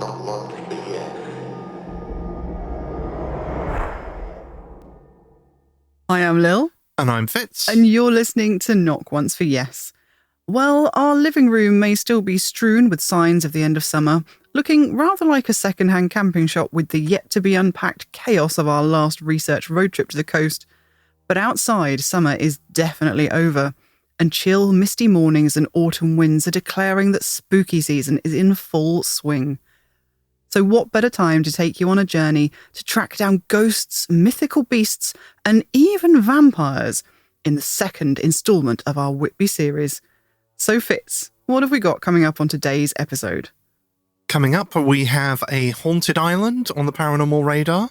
not loved me yet. I am Lil. And I'm Fitz. And you're listening to Knock Once for Yes. Well, our living room may still be strewn with signs of the end of summer, looking rather like a second-hand camping shop with the yet-to-be-unpacked chaos of our last research road trip to the coast. But outside, summer is definitely over, and chill, misty mornings and autumn winds are declaring that spooky season is in full swing. So what better time to take you on a journey to track down ghosts, mythical beasts, and even vampires in the second instalment of our Whitby series. So Fitz, what have we got coming up on today's episode? Coming up, we have a haunted island on the Paranormal Radar.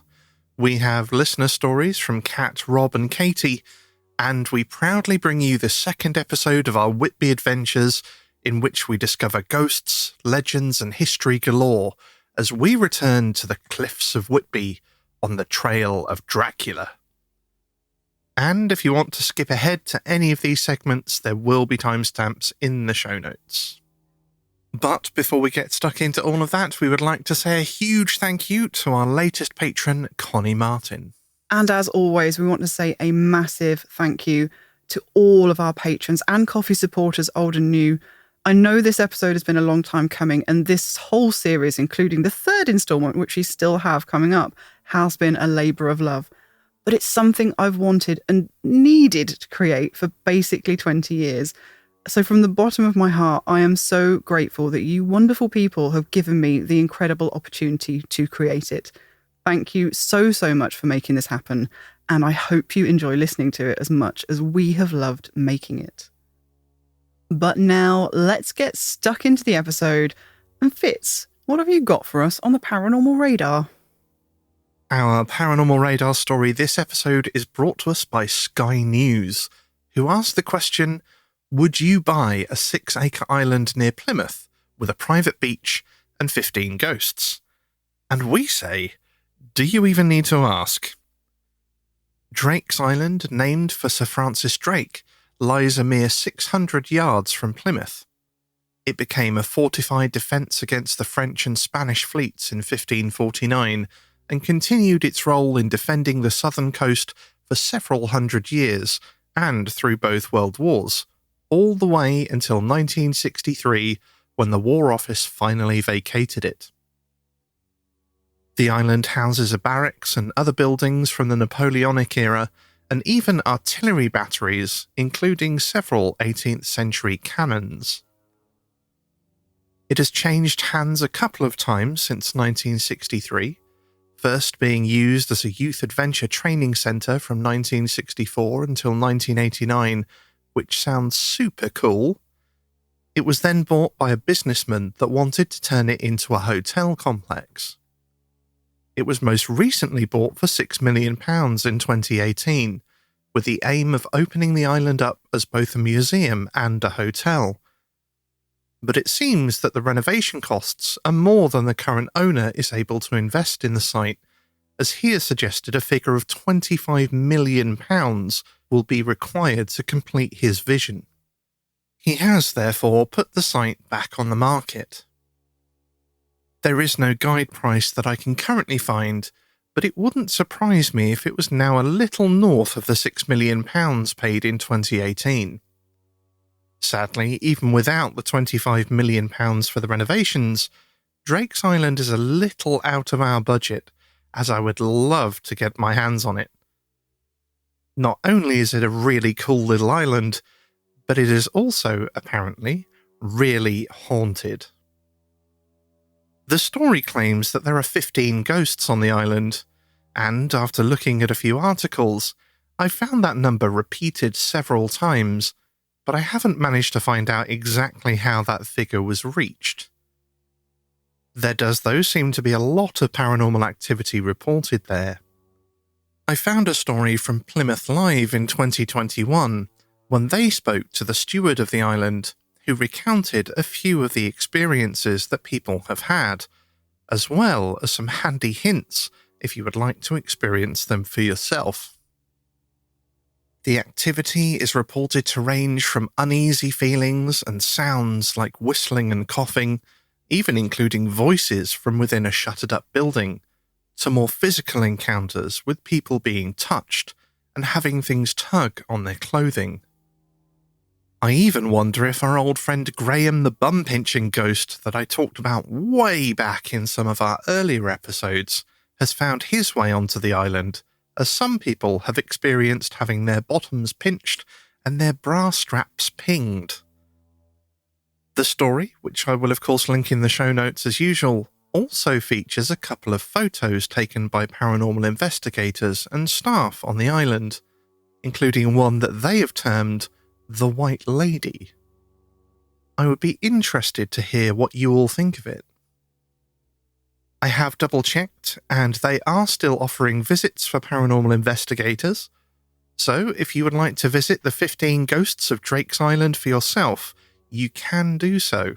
We have listener stories from Kat, Rob and Katie. And we proudly bring you the second episode of our Whitby adventures, in which we discover ghosts, legends and history galore as we return to the cliffs of Whitby on the trail of Dracula. And if you want to skip ahead to any of these segments, there will be timestamps in the show notes. But before we get stuck into all of that, we would like to say a huge thank you to our latest patron, Connie Martin. And as always, we want to say a massive thank you to all of our patrons and coffee supporters, old and new. I know this episode has been a long time coming, and this whole series, including the third instalment, which we still have coming up, has been a labour of love. But it's something I've wanted and needed to create for basically 20 years. So from the bottom of my heart, I am so grateful that you wonderful people have given me the incredible opportunity to create it. Thank you so much for making this happen, and I hope you enjoy listening to it as much as we have loved making it. But now, let's get stuck into the episode. And Fitz, what have you got for us on the Paranormal Radar? Our Paranormal Radar story this episode is brought to us by Sky News, who asked the question, would you buy a 6-acre island near Plymouth with a private beach and 15 ghosts? And we say, do you even need to ask? Drake's Island, named for Sir Francis Drake, lies a mere 600 yards from Plymouth. It became a fortified defence against the French and Spanish fleets in 1549 and continued its role in defending the southern coast for several hundred years and through both world wars, all the way until 1963 when the War Office finally vacated it. The island houses a barracks and other buildings from the Napoleonic era, and even artillery batteries, including several 18th century cannons. It has changed hands a couple of times since 1963, first being used as a youth adventure training centre from 1964 until 1989, which sounds super cool. It was then bought by a businessman that wanted to turn it into a hotel complex. It was most recently bought for £6 million in 2018, with the aim of opening the island up as both a museum and a hotel. But it seems that the renovation costs are more than the current owner is able to invest in the site, as he has suggested a figure of £25 million will be required to complete his vision. He has therefore put the site back on the market. There is no guide price that I can currently find, but it wouldn't surprise me if it was now a little north of the £6 million paid in 2018. Sadly, even without the £25 million for the renovations, Drake's Island is a little out of our budget, as I would love to get my hands on it. Not only is it a really cool little island, but it is also, apparently, really haunted. The story claims that there are 15 ghosts on the island, and after looking at a few articles, I found that number repeated several times, but I haven't managed to find out exactly how that figure was reached. There does, though, seem to be a lot of paranormal activity reported there. I found a story from Plymouth Live in 2021, when they spoke to the steward of the island, who recounted a few of the experiences that people have had, as well as some handy hints if you would like to experience them for yourself. The activity is reported to range from uneasy feelings and sounds like whistling and coughing, even including voices from within a shuttered-up building, to more physical encounters with people being touched and having things tug on their clothing. I even wonder if our old friend Graham the bum-pinching ghost that I talked about way back in some of our earlier episodes has found his way onto the island, as some people have experienced having their bottoms pinched and their bra straps pinged. The story, which I will of course link in the show notes as usual, also features a couple of photos taken by paranormal investigators and staff on the island, including one that they have termed the White Lady. I would be interested to hear what you all think of it. I have double-checked, and they are still offering visits for paranormal investigators, so if you would like to visit the 15 Ghosts of Drake's Island for yourself, you can do so.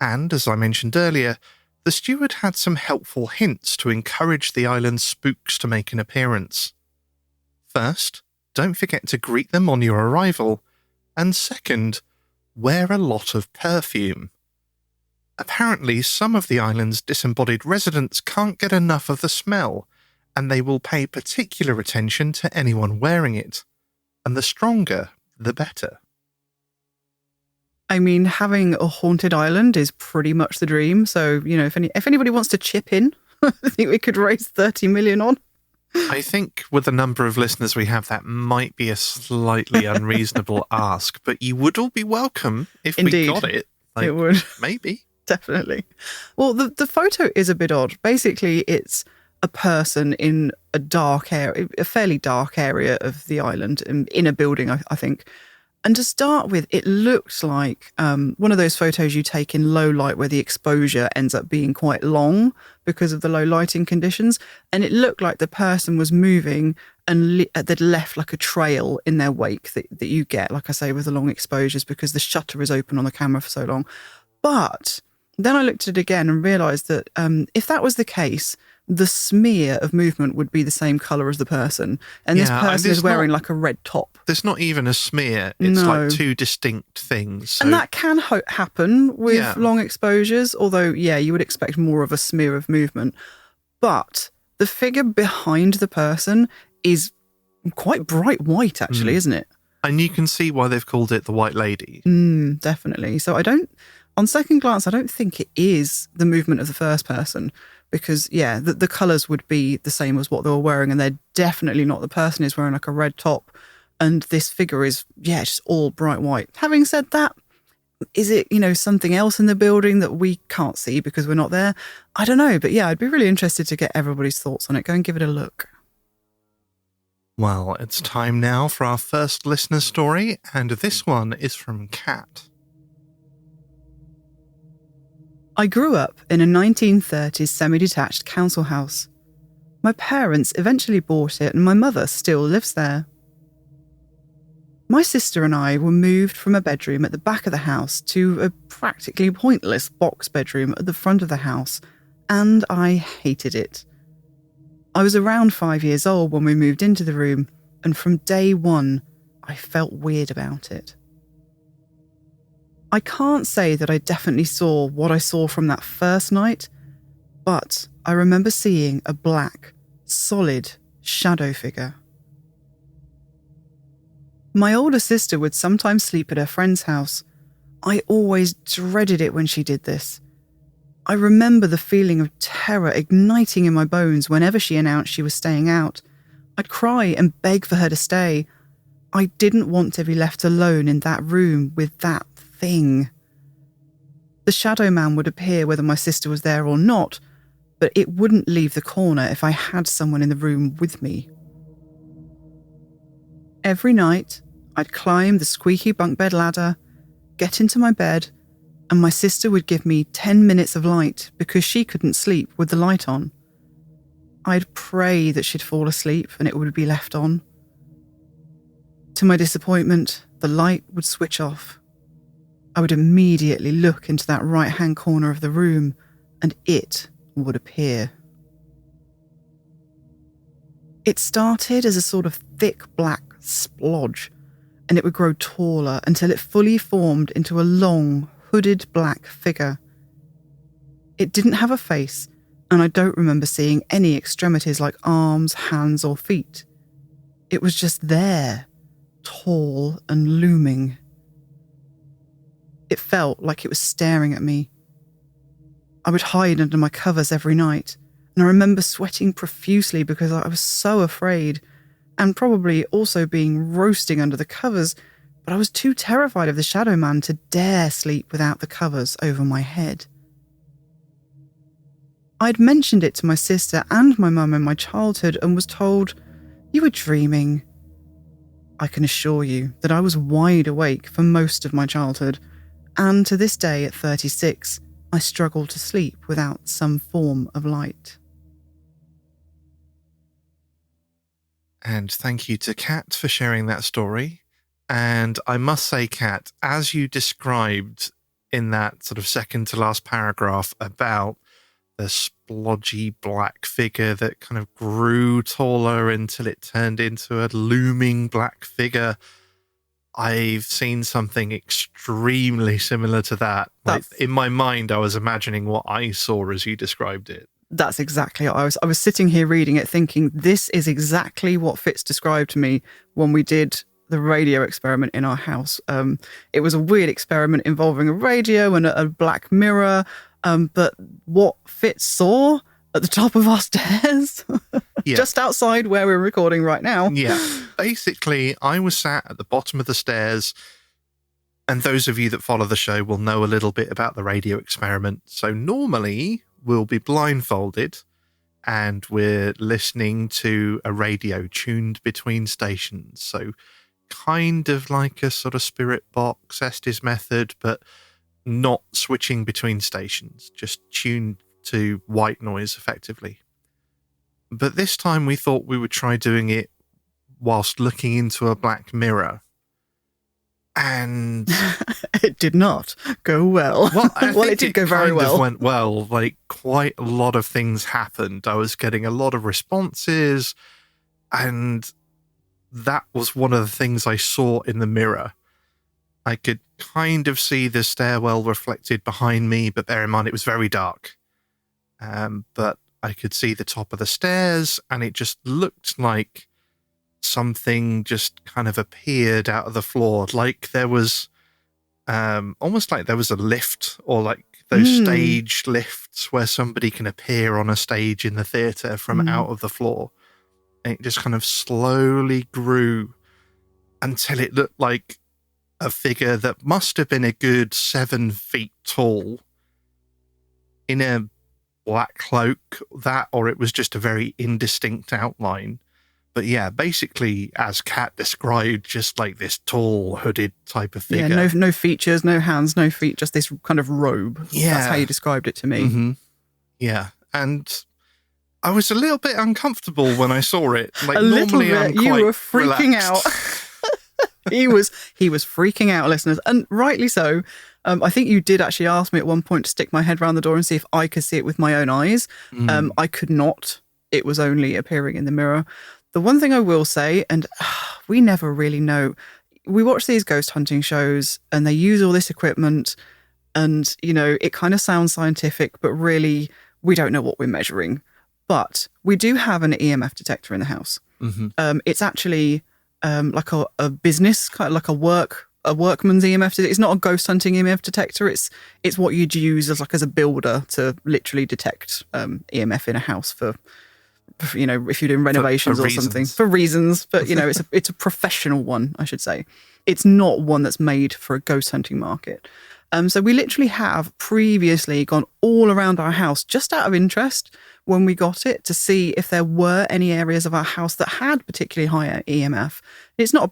And, as I mentioned earlier, the steward had some helpful hints to encourage the island's spooks to make an appearance. First, don't forget to greet them on your arrival, and second, wear a lot of perfume. Apparently, some of the island's disembodied residents can't get enough of the smell, and they will pay particular attention to anyone wearing it, and the stronger, the better. I mean, having a haunted island is pretty much the dream. So, if anybody wants to chip in, I think we could raise 30 million on. I think with the number of listeners we have, that might be a slightly unreasonable ask, but you would all be welcome if Indeed, we got it. It would. Maybe. Definitely. Well, the photo is a bit odd. Basically, it's a person in a dark area, a fairly dark area of the island, in a building, I think. And to start with, it looked like one of those photos you take in low light where the exposure ends up being quite long because of the low lighting conditions. And it looked like the person was moving and they'd left like a trail in their wake that you get, like I say, with the long exposures because the shutter is open on the camera for so long. But then I looked at it again and realised that if that was the case, the smear of movement would be the same colour as the person. And this person is wearing like a red top. There's not even a smear. It's like two distinct things. So. And that can happen with long exposures, although, you would expect more of a smear of movement. But the figure behind the person is quite bright white, actually, isn't it? And you can see why they've called it the White Lady. Definitely. So on second glance, I don't think it is the movement of the first person. Because, the colours would be the same as what they were wearing, and they're definitely not. The person is wearing like a red top, and this figure is, just all bright white. Having said that, is it, something else in the building that we can't see because we're not there? I don't know, but I'd be really interested to get everybody's thoughts on it. Go and give it a look. Well, it's time now for our first listener story, and this one is from Kat. I grew up in a 1930s semi-detached council house. My parents eventually bought it and my mother still lives there. My sister and I were moved from a bedroom at the back of the house to a practically pointless box bedroom at the front of the house, and I hated it. I was around 5 years old when we moved into the room, and from day one, I felt weird about it. I can't say that I definitely saw what I saw from that first night, but I remember seeing a black, solid shadow figure. My older sister would sometimes sleep at her friend's house. I always dreaded it when she did this. I remember the feeling of terror igniting in my bones whenever she announced she was staying out. I'd cry and beg for her to stay. I didn't want to be left alone in that room with that thing. The shadow man would appear whether my sister was there or not, but it wouldn't leave the corner if I had someone in the room with me. Every night, I'd climb the squeaky bunk bed ladder, get into my bed, and my sister would give me 10 minutes of light because she couldn't sleep with the light on. I'd pray that she'd fall asleep and it would be left on. To my disappointment, the light would switch off. I would immediately look into that right-hand corner of the room and it would appear. It started as a sort of thick black splodge, and it would grow taller until it fully formed into a long, hooded black figure. It didn't have a face, and I don't remember seeing any extremities like arms, hands, or feet. It was just there, tall and looming. It felt like it was staring at me. I would hide under my covers every night, and I remember sweating profusely because I was so afraid, and probably also being roasting under the covers, but I was too terrified of the shadow man to dare sleep without the covers over my head. I'd mentioned it to my sister and my mum in my childhood and was told, "You were dreaming." I can assure you that I was wide awake for most of my childhood, and to this day at 36, I struggle to sleep without some form of light. And thank you to Kat for sharing that story. And I must say, Kat, as you described in that sort of second to last paragraph about the splodgy black figure that kind of grew taller until it turned into a looming black figure, I've seen something extremely similar to that. Like, in my mind, I was imagining what I saw as you described it. That's exactly what I was sitting here reading it thinking, this is exactly what Fitz described to me when we did the radio experiment in our house. It was a weird experiment involving a radio and a black mirror. But what Fitz saw at the top of our stairs, just outside where we're recording right now. Yeah. Basically, I was sat at the bottom of the stairs, and those of you that follow the show will know a little bit about the radio experiment. So normally we'll be blindfolded and we're listening to a radio tuned between stations. So kind of like a sort of spirit box, Estes method, but not switching between stations, just tuned to white noise effectively. But this time we thought we would try doing it whilst looking into a black mirror. And it did not go well. Well, it did go very well. It went well. Like, quite a lot of things happened. I was getting a lot of responses, and that was one of the things I saw in the mirror. I could kind of see the stairwell reflected behind me, but bear in mind it was very dark. But I could see the top of the stairs, and it just looked like something just kind of appeared out of the floor, like there was almost like there was a lift, or like those stage lifts where somebody can appear on a stage in the theatre from out of the floor. And it just kind of slowly grew until it looked like a figure that must have been a good 7 feet tall in a black cloak, or it was just a very indistinct outline. But yeah, basically, as Kat described, just like this tall, hooded type of figure. Yeah, no features, no hands, no feet, just this kind of robe. Yeah. That's how you described it to me. Mm-hmm. Yeah, and I was a little bit uncomfortable when I saw it. Like, a little bit. You were freaking out. He was freaking out, listeners, and rightly so. I think you did actually ask me at one point to stick my head around the door and see if I could see it with my own eyes. I could not. It was only appearing in the mirror. The one thing I will say, and we never really know, we watch these ghost hunting shows and they use all this equipment and, you know, it kind of sounds scientific, but really we don't know what we're measuring. But we do have an EMF detector in the house. It's actually like a business, kind of like a workman's EMF detector. It's not a ghost hunting EMF detector. It's what you'd use as a builder to literally detect EMF in a house for, you know, if you're doing renovations or something, for reasons. But, you know, it's a professional one, I should say. It's not one that's made for a ghost hunting market. So we literally have previously gone all around our house just out of interest when we got it to see if there were any areas of our house that had particularly higher EMF. It's not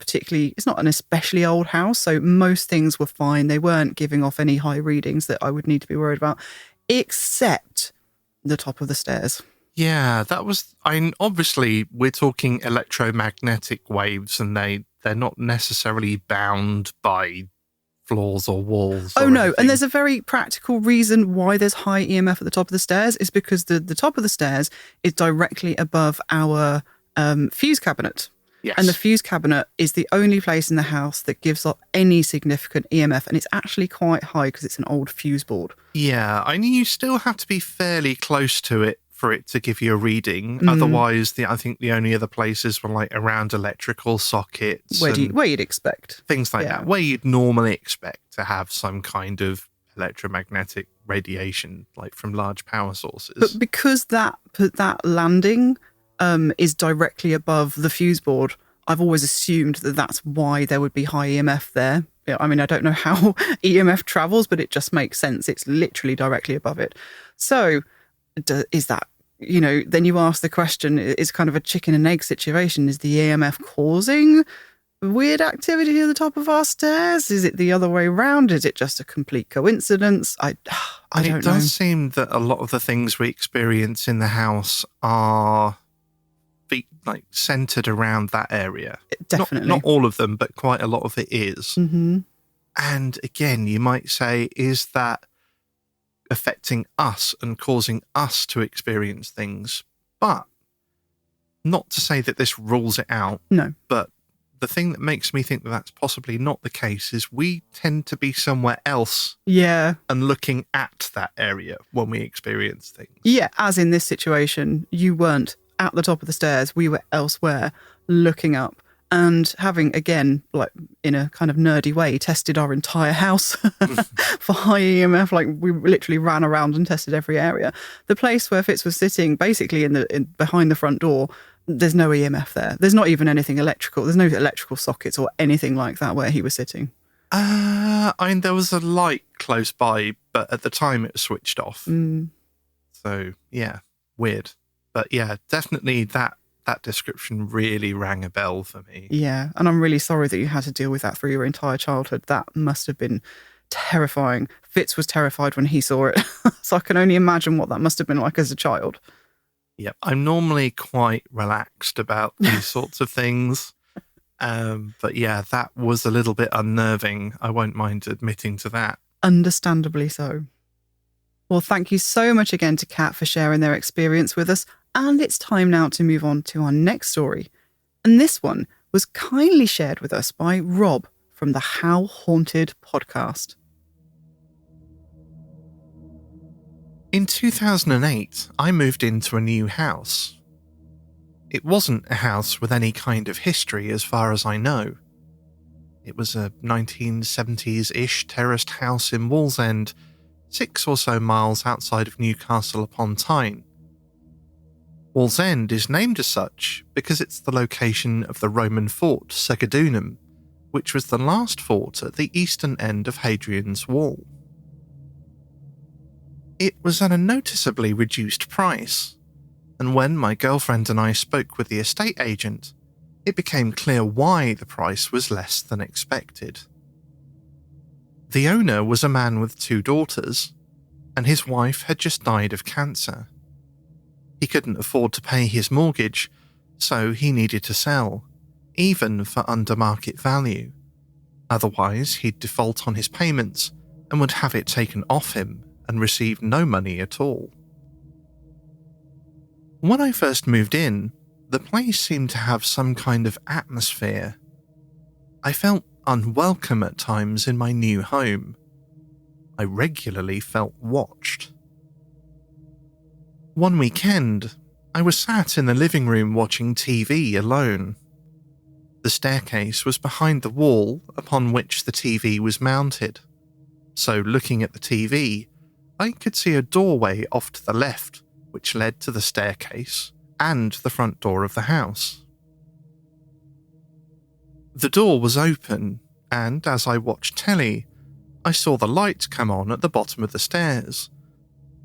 an especially old house, so most things were fine. They weren't giving off any high readings that I would need to be worried about, except the top of the stairs. Yeah, obviously we're talking electromagnetic waves, and they're not necessarily bound by floors or walls. Oh, no. And there's a very practical reason why there's high EMF at the top of the stairs is because the top of the stairs is directly above our fuse cabinet. Yes. And the fuse cabinet is the only place in the house that gives off any significant EMF. And it's actually quite high because it's an old fuse board. Yeah, I mean, you still have to be fairly close to it for it to give you a reading. Otherwise, I think the only other places were like around electrical sockets. Where you'd expect. Things like that, where you'd normally expect to have some kind of electromagnetic radiation, like from large power sources. But because that landing is directly above the fuse board, I've always assumed that that's why there would be high EMF there. I mean, I don't know how EMF travels, but it just makes sense. It's literally directly above it. So is that, then you ask the question, it's kind of a chicken and egg situation. Is the EMF causing weird activity at the top of our stairs? Is it the other way around? Is it just a complete coincidence? I don't know. It does seem that a lot of the things we experience in the house are centered around that area. Definitely. Not all of them, but quite a lot of it is. Mm-hmm. And again, you might say, is that affecting us and causing us to experience things? But not to say that this rules it out. No. But the thing that makes me think that that's possibly not the case is we tend to be somewhere else. Yeah. And looking at that area when we experience things. Yeah, as in this situation, you weren't at the top of the stairs. We were elsewhere looking up and having, again, like in a kind of nerdy way, tested our entire house for high EMF. Like we literally ran around and tested every area. The place where Fitz was sitting, basically in behind the front door, there's no EMF there. There's not even anything electrical. There's no electrical sockets or anything like that where he was sitting. I mean, there was a light close by, but at the time it was switched off. Mm. So, yeah, weird. But yeah, definitely that description really rang a bell for me. Yeah, and I'm really sorry that you had to deal with that through your entire childhood. That must have been terrifying. Fitz was terrified when he saw it. So I can only imagine what that must have been like as a child. Yeah, I'm normally quite relaxed about these sorts of things. But yeah, that was a little bit unnerving. I won't mind admitting to that. Understandably so. Well, thank you so much again to Kat for sharing their experience with us. And it's time now to move on to our next story. And this one was kindly shared with us by Rob from the How Haunted podcast. In 2008, I moved into a new house. It wasn't a house with any kind of history as far as I know. It was a 1970s-ish terraced house in Wallsend, 6 or so miles outside of Newcastle upon Tyne. Wallsend is named as such because it's the location of the Roman fort Segedunum, which was the last fort at the eastern end of Hadrian's Wall. It was at a noticeably reduced price, and when my girlfriend and I spoke with the estate agent, it became clear why the price was less than expected. The owner was a man with 2 daughters, and his wife had just died of cancer. He couldn't afford to pay his mortgage, so he needed to sell, even for under market value. Otherwise, he'd default on his payments and would have it taken off him and receive no money at all. When I first moved in, the place seemed to have some kind of atmosphere. I felt unwelcome at times in my new home. I regularly felt watched. One weekend, I was sat in the living room watching TV alone. The staircase was behind the wall upon which the TV was mounted, so looking at the TV, I could see a doorway off to the left which led to the staircase and the front door of the house. The door was open, and as I watched telly, I saw the light come on at the bottom of the stairs,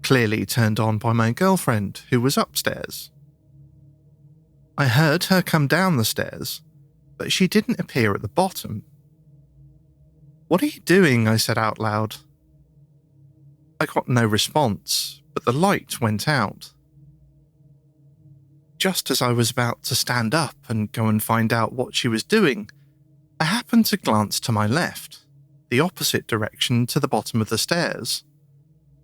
clearly turned on by my girlfriend who was upstairs. I heard her come down the stairs, but she didn't appear at the bottom. "What are you doing?" I said out loud. I got no response, but the light went out. Just as I was about to stand up and go and find out what she was doing, I happened to glance to my left, the opposite direction to the bottom of the stairs,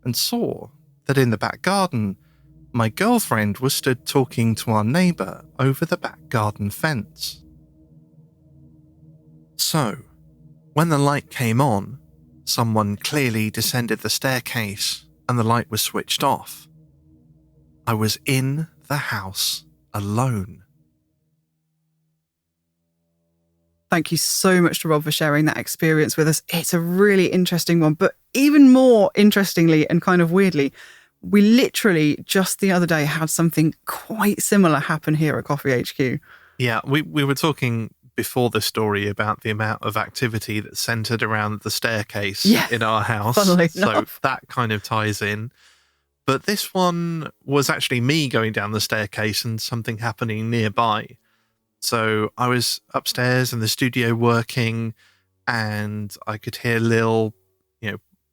and saw that in the back garden, my girlfriend was stood talking to our neighbour over the back garden fence. So, when the light came on, someone clearly descended the staircase and the light was switched off. I was in the house alone. Thank you so much to Rob for sharing that experience with us. It's a really interesting one, but even more interestingly and kind of weirdly, we literally just the other day had something quite similar happen here at Coffee HQ. Yeah, we were talking before the story about the amount of activity that's centered around the staircase in our house. Funnily so enough. That kind of ties in. But this one was actually me going down the staircase and something happening nearby. So I was upstairs in the studio working, and I could hear Lil,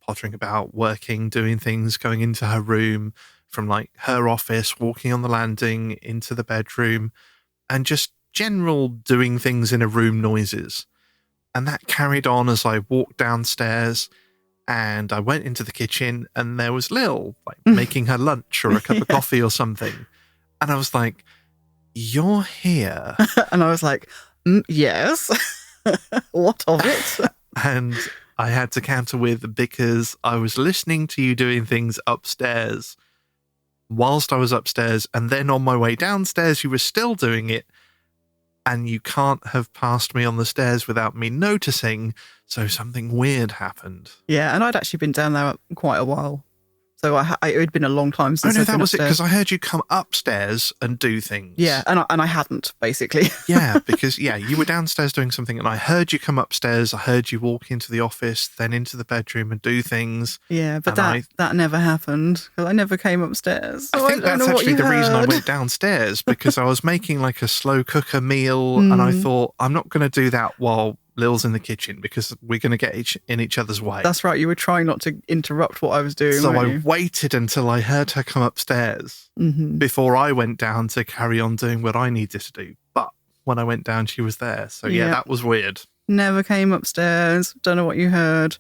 pottering about, working, doing things, going into her room from like her office, walking on the landing into the bedroom, and just general doing things in a room noises. And that carried on as I walked downstairs, and I went into the kitchen, and there was Lil making her lunch or a cup of coffee or something. And I was like, "You're here." And I was like, yes. What of it? And I had to counter with, because I was listening to you doing things upstairs whilst I was upstairs, and then on my way downstairs you were still doing it, and you can't have passed me on the stairs without me noticing, so something weird happened. Yeah, and I'd actually been down there quite a while. So it had been a long time since I'd been that was upstairs. it, because I heard you come upstairs and do things. Yeah, and I hadn't, basically. Yeah, because, you were downstairs doing something, and I heard you come upstairs, I heard you walk into the office, then into the bedroom and do things. Yeah, but that never happened, because I never came upstairs. So I think that's actually the reason I went downstairs, because I was making like a slow cooker meal, and I thought, I'm not going to do that while Lil's in the kitchen, because we're going to get in each other's way. That's right, you were trying not to interrupt what I was doing. So I waited until I heard her come upstairs before I went down to carry on doing what I needed to do. But when I went down, she was there. So that was weird. Never came upstairs. Don't know what you heard.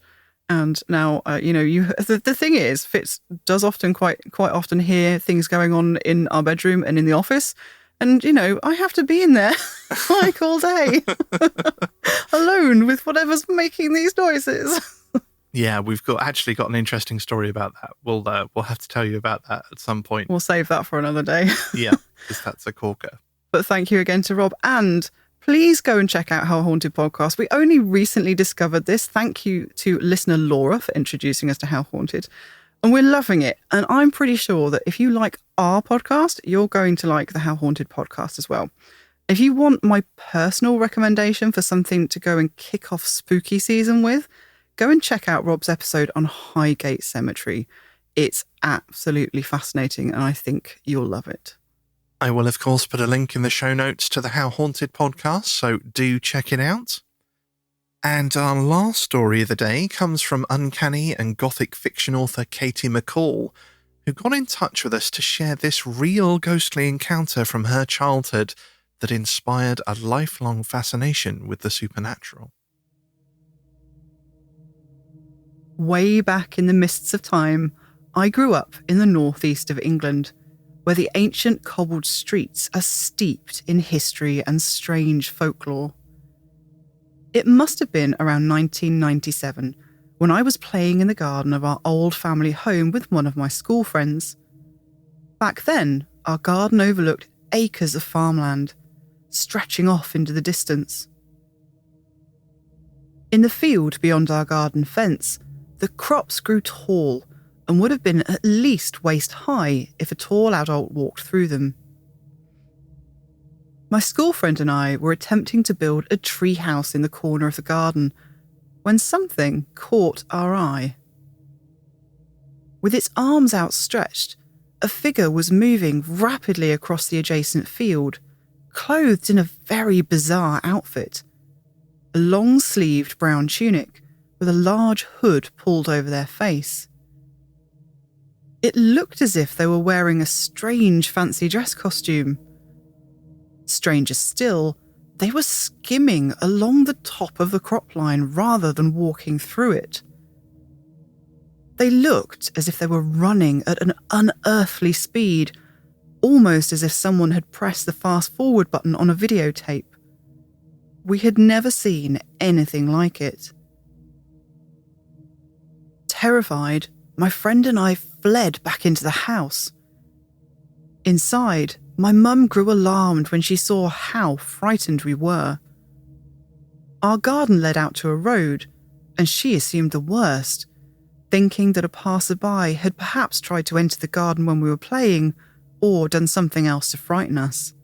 And now, the thing is, Fitz does often quite often hear things going on in our bedroom and in the office. And, I have to be in there like all day alone with whatever's making these noises. Yeah, we've actually got an interesting story about that. We'll have to tell you about that at some point. We'll save that for another day. Yeah, because that's a corker. But thank you again to Rob. And please go and check out How Haunted Podcast. We only recently discovered this. Thank you to listener Laura for introducing us to How Haunted. And we're loving it. And I'm pretty sure that if you like our podcast, you're going to like the How Haunted podcast as well. If you want my personal recommendation for something to go and kick off spooky season with, go and check out Rob's episode on Highgate Cemetery. It's absolutely fascinating, and I think you'll love it. I will, of course, put a link in the show notes to the How Haunted podcast, so do check it out. And our last story of the day comes from uncanny and gothic fiction author Katie McCall, who got in touch with us to share this real ghostly encounter from her childhood that inspired a lifelong fascination with the supernatural. Way back in the mists of time, I grew up in the northeast of England, where the ancient cobbled streets are steeped in history and strange folklore. It must have been around 1997 when I was playing in the garden of our old family home with one of my school friends. Back then, our garden overlooked acres of farmland, stretching off into the distance. In the field beyond our garden fence, the crops grew tall and would have been at least waist high if a tall adult walked through them. My school friend and I were attempting to build a tree house in the corner of the garden when something caught our eye. With its arms outstretched, a figure was moving rapidly across the adjacent field, clothed in a very bizarre outfit. A long-sleeved brown tunic with a large hood pulled over their face. It looked as if they were wearing a strange fancy dress costume. Stranger still, they were skimming along the top of the crop line rather than walking through it. They looked as if they were running at an unearthly speed, almost as if someone had pressed the fast-forward button on a videotape. We had never seen anything like it. Terrified, my friend and I fled back into the house. Inside, my mum grew alarmed when she saw how frightened we were. Our garden led out to a road, and she assumed the worst, thinking that a passerby had perhaps tried to enter the garden when we were playing, or done something else to frighten us.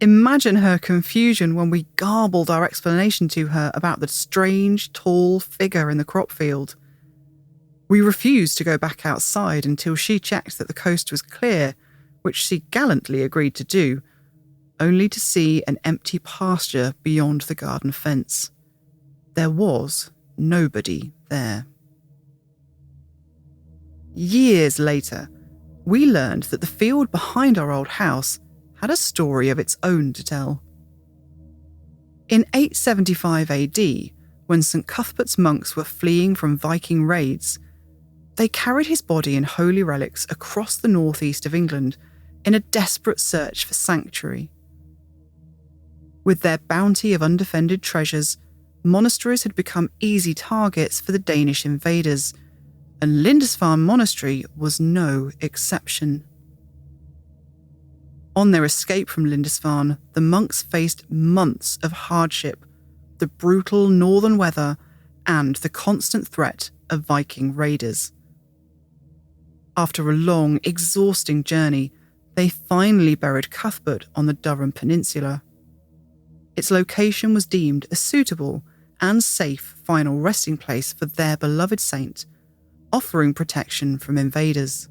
Imagine her confusion when we garbled our explanation to her about the strange, tall figure in the crop field. We refused to go back outside until she checked that the coast was clear, which she gallantly agreed to do, only to see an empty pasture beyond the garden fence. There was nobody there. Years later, we learned that the field behind our old house had a story of its own to tell. In 875 AD, when St. Cuthbert's monks were fleeing from Viking raids, they carried his body in holy relics across the northeast of England in a desperate search for sanctuary. With their bounty of undefended treasures, monasteries had become easy targets for the Danish invaders, and Lindisfarne Monastery was no exception. On their escape from Lindisfarne, the monks faced months of hardship, the brutal northern weather, and the constant threat of Viking raiders. After a long, exhausting journey, they finally buried Cuthbert on the Durham Peninsula. Its location was deemed a suitable and safe final resting place for their beloved saint, offering protection from invaders.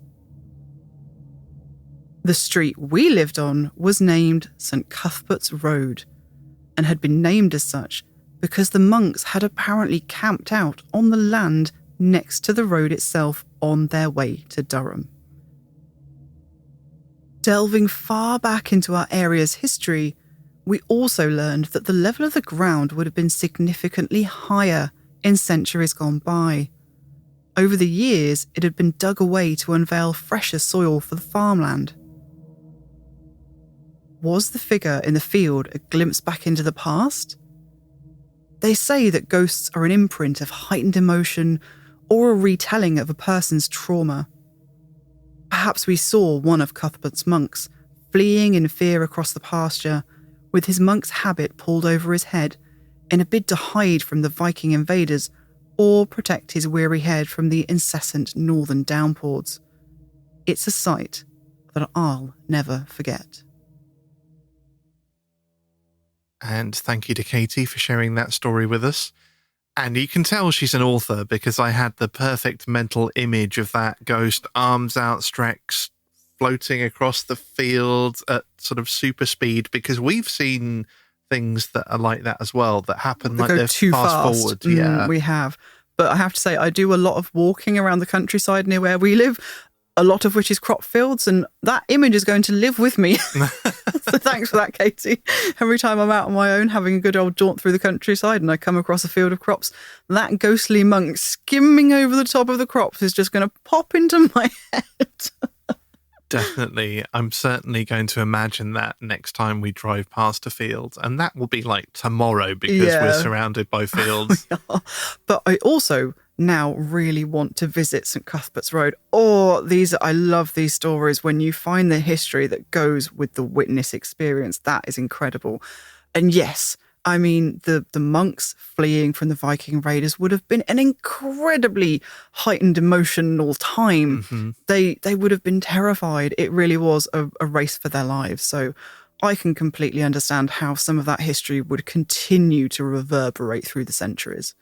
The street we lived on was named St. Cuthbert's Road, and had been named as such because the monks had apparently camped out on the land next to the road itself on their way to Durham. Delving far back into our area's history, we also learned that the level of the ground would have been significantly higher in centuries gone by. Over the years, it had been dug away to unveil fresher soil for the farmland. Was the figure in the field a glimpse back into the past? They say that ghosts are an imprint of heightened emotion or a retelling of a person's trauma. Perhaps we saw one of Cuthbert's monks fleeing in fear across the pasture, with his monk's habit pulled over his head in a bid to hide from the Viking invaders or protect his weary head from the incessant northern downpours. It's a sight that I'll never forget. And thank you to Katie for sharing that story with us. And you can tell she's an author because I had the perfect mental image of that ghost, arms outstretched, floating across the field at sort of super speed, because we've seen things that are like that as well, that happen like they're too fast forward. Yeah, we have. But I have to say, I do a lot of walking around the countryside near where we live, a lot of which is crop fields, and that image is going to live with me. So thanks for that, Katie. Every time I'm out on my own having a good old jaunt through the countryside and I come across a field of crops, that ghostly monk skimming over the top of the crops is just going to pop into my head. Definitely. I'm certainly going to imagine that next time we drive past a field, and that will be like tomorrow because we're surrounded by fields. But I also now really want to visit St. Cuthbert's Road. I love these stories when you find the history that goes with the witness experience. That is incredible. And yes, I mean, the monks fleeing from the Viking raiders would have been an incredibly heightened emotional time. Mm-hmm. They would have been terrified. It really was a race for their lives. So I can completely understand how some of that history would continue to reverberate through the centuries.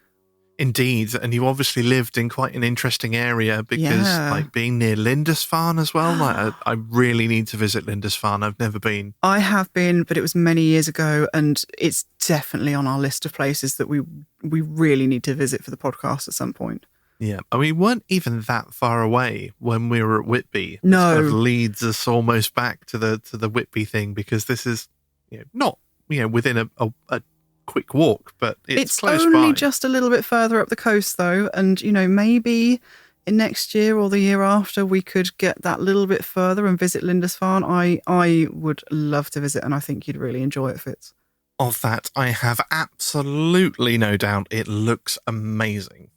Indeed, and you obviously lived in quite an interesting area because, like, being near Lindisfarne as well. Like, I really need to visit Lindisfarne. I've never been. I have been, but it was many years ago, and it's definitely on our list of places that we really need to visit for the podcast at some point. Yeah, I mean, we weren't even that far away when we were at Whitby. No, this kind of leads us almost back to the Whitby thing, because this is not within a quick walk, but it's close only by. Just a little bit further up the coast though, and maybe in next year or the year after we could get that little bit further and visit Lindisfarne. I would love to visit, and I think you'd really enjoy it, Fitz. of that, I have absolutely no doubt it looks amazing.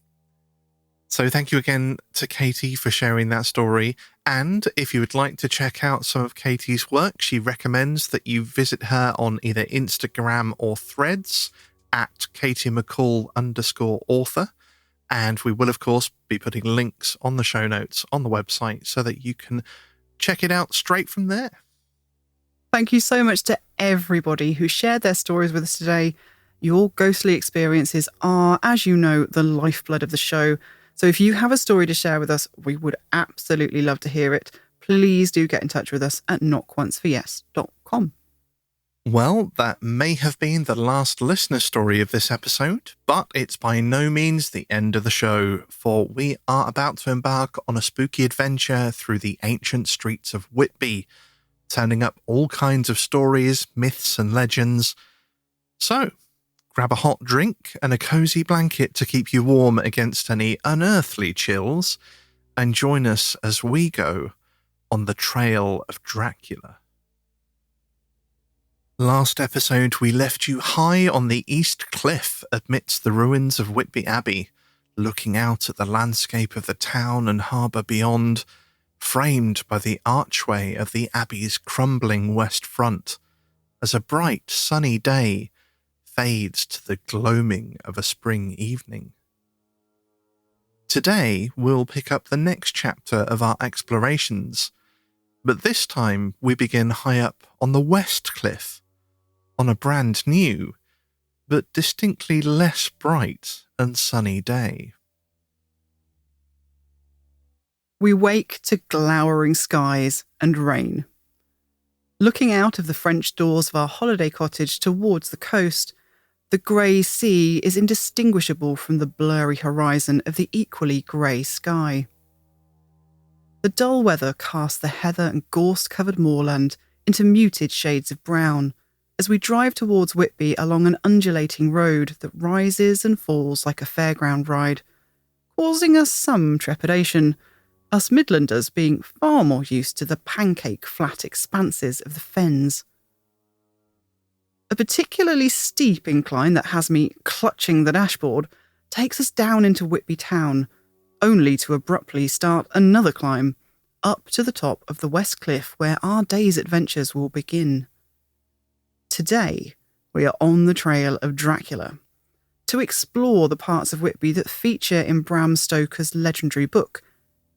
So thank you again to Katie for sharing that story. And if you would like to check out some of Katie's work, she recommends that you visit her on either Instagram or Threads at KatieMcCall_author. And we will, of course, be putting links on the show notes on the website so that you can check it out straight from there. Thank you so much to everybody who shared their stories with us today. Your ghostly experiences are, as you know, the lifeblood of the show. So if you have a story to share with us, we would absolutely love to hear it. Please do get in touch with us at knockonceforyes.com. Well, that may have been the last listener story of this episode, but it's by no means the end of the show, for we are about to embark on a spooky adventure through the ancient streets of Whitby, turning up all kinds of stories, myths, and legends. So, grab a hot drink and a cozy blanket to keep you warm against any unearthly chills, and join us as we go on the trail of Dracula. Last episode, we left you high on the East Cliff amidst the ruins of Whitby Abbey, looking out at the landscape of the town and harbour beyond, framed by the archway of the Abbey's crumbling west front, as a bright, sunny day fades to the gloaming of a spring evening. Today, we'll pick up the next chapter of our explorations, but this time we begin high up on the West Cliff, on a brand new, but distinctly less bright and sunny day. We wake to glowering skies and rain. Looking out of the French doors of our holiday cottage towards the coast, the grey sea is indistinguishable from the blurry horizon of the equally grey sky. The dull weather casts the heather and gorse-covered moorland into muted shades of brown as we drive towards Whitby along an undulating road that rises and falls like a fairground ride, causing us some trepidation, us Midlanders being far more used to the pancake flat expanses of the fens. A particularly steep incline that has me clutching the dashboard takes us down into Whitby town, only to abruptly start another climb, up to the top of the West Cliff where our day's adventures will begin. Today, we are on the trail of Dracula, to explore the parts of Whitby that feature in Bram Stoker's legendary book,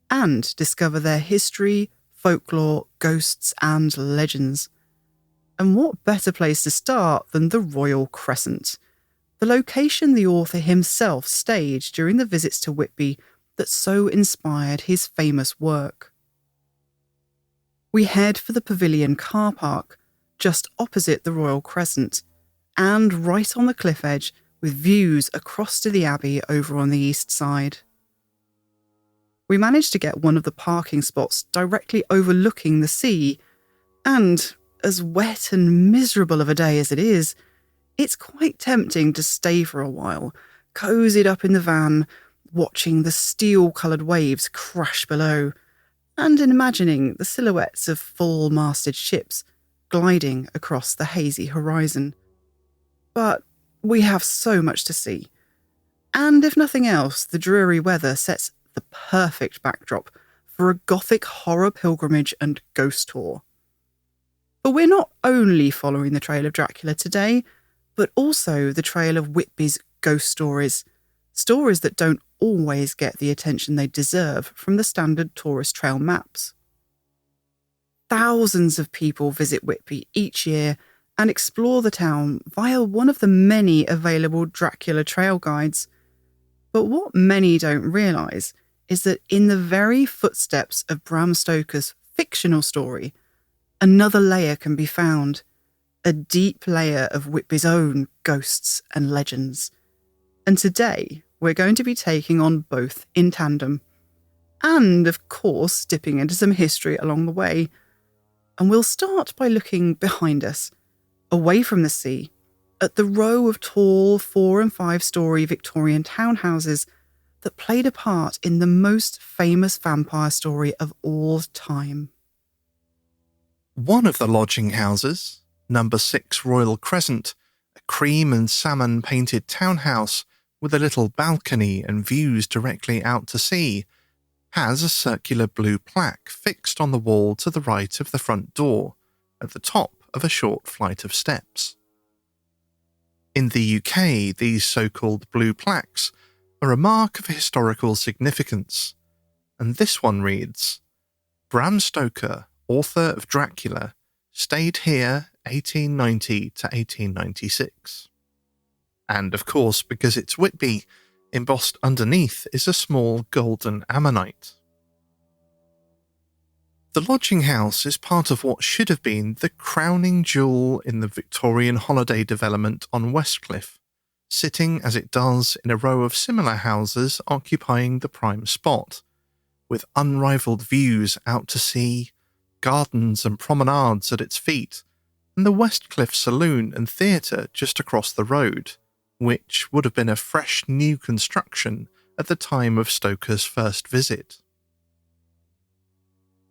and discover their history, folklore, ghosts, and legends. And what better place to start than the Royal Crescent, the location the author himself staged during the visits to Whitby that so inspired his famous work. We head for the Pavilion car park, just opposite the Royal Crescent, and right on the cliff edge with views across to the Abbey over on the east side. We managed to get one of the parking spots directly overlooking the sea, and as wet and miserable of a day as it is, it's quite tempting to stay for a while, cozied up in the van, watching the steel-coloured waves crash below, and imagining the silhouettes of full-masted ships gliding across the hazy horizon. But we have so much to see, and if nothing else, the dreary weather sets the perfect backdrop for a gothic horror pilgrimage and ghost tour. But we're not only following the trail of Dracula today, but also the trail of Whitby's ghost stories, stories that don't always get the attention they deserve from the standard tourist trail maps. Thousands of people visit Whitby each year and explore the town via one of the many available Dracula trail guides. But what many don't realise is that in the very footsteps of Bram Stoker's fictional story, another layer can be found, a deep layer of Whitby's own ghosts and legends. And today, we're going to be taking on both in tandem, and of course dipping into some history along the way. And we'll start by looking behind us, away from the sea, at the row of tall 4- and 5-storey Victorian townhouses that played a part in the most famous vampire story of all time. One of the lodging houses, number 6 Royal Crescent, A cream and salmon painted townhouse with a little balcony and views directly out to sea has a circular blue plaque fixed on the wall to the right of the front door, at the top of a short flight of steps. In the UK, these so-called blue plaques are a mark of historical significance, and this one reads, Bram Stoker, author of Dracula, stayed here 1890 to 1896. And of course, because it's Whitby, embossed underneath is a small golden ammonite. The lodging house is part of what should have been the crowning jewel in the Victorian holiday development on Westcliff, sitting as it does in a row of similar houses occupying the prime spot, with unrivalled views out to sea, gardens and promenades at its feet, and the Westcliff Saloon and Theatre just across the road, which would have been a fresh new construction at the time of Stoker's first visit.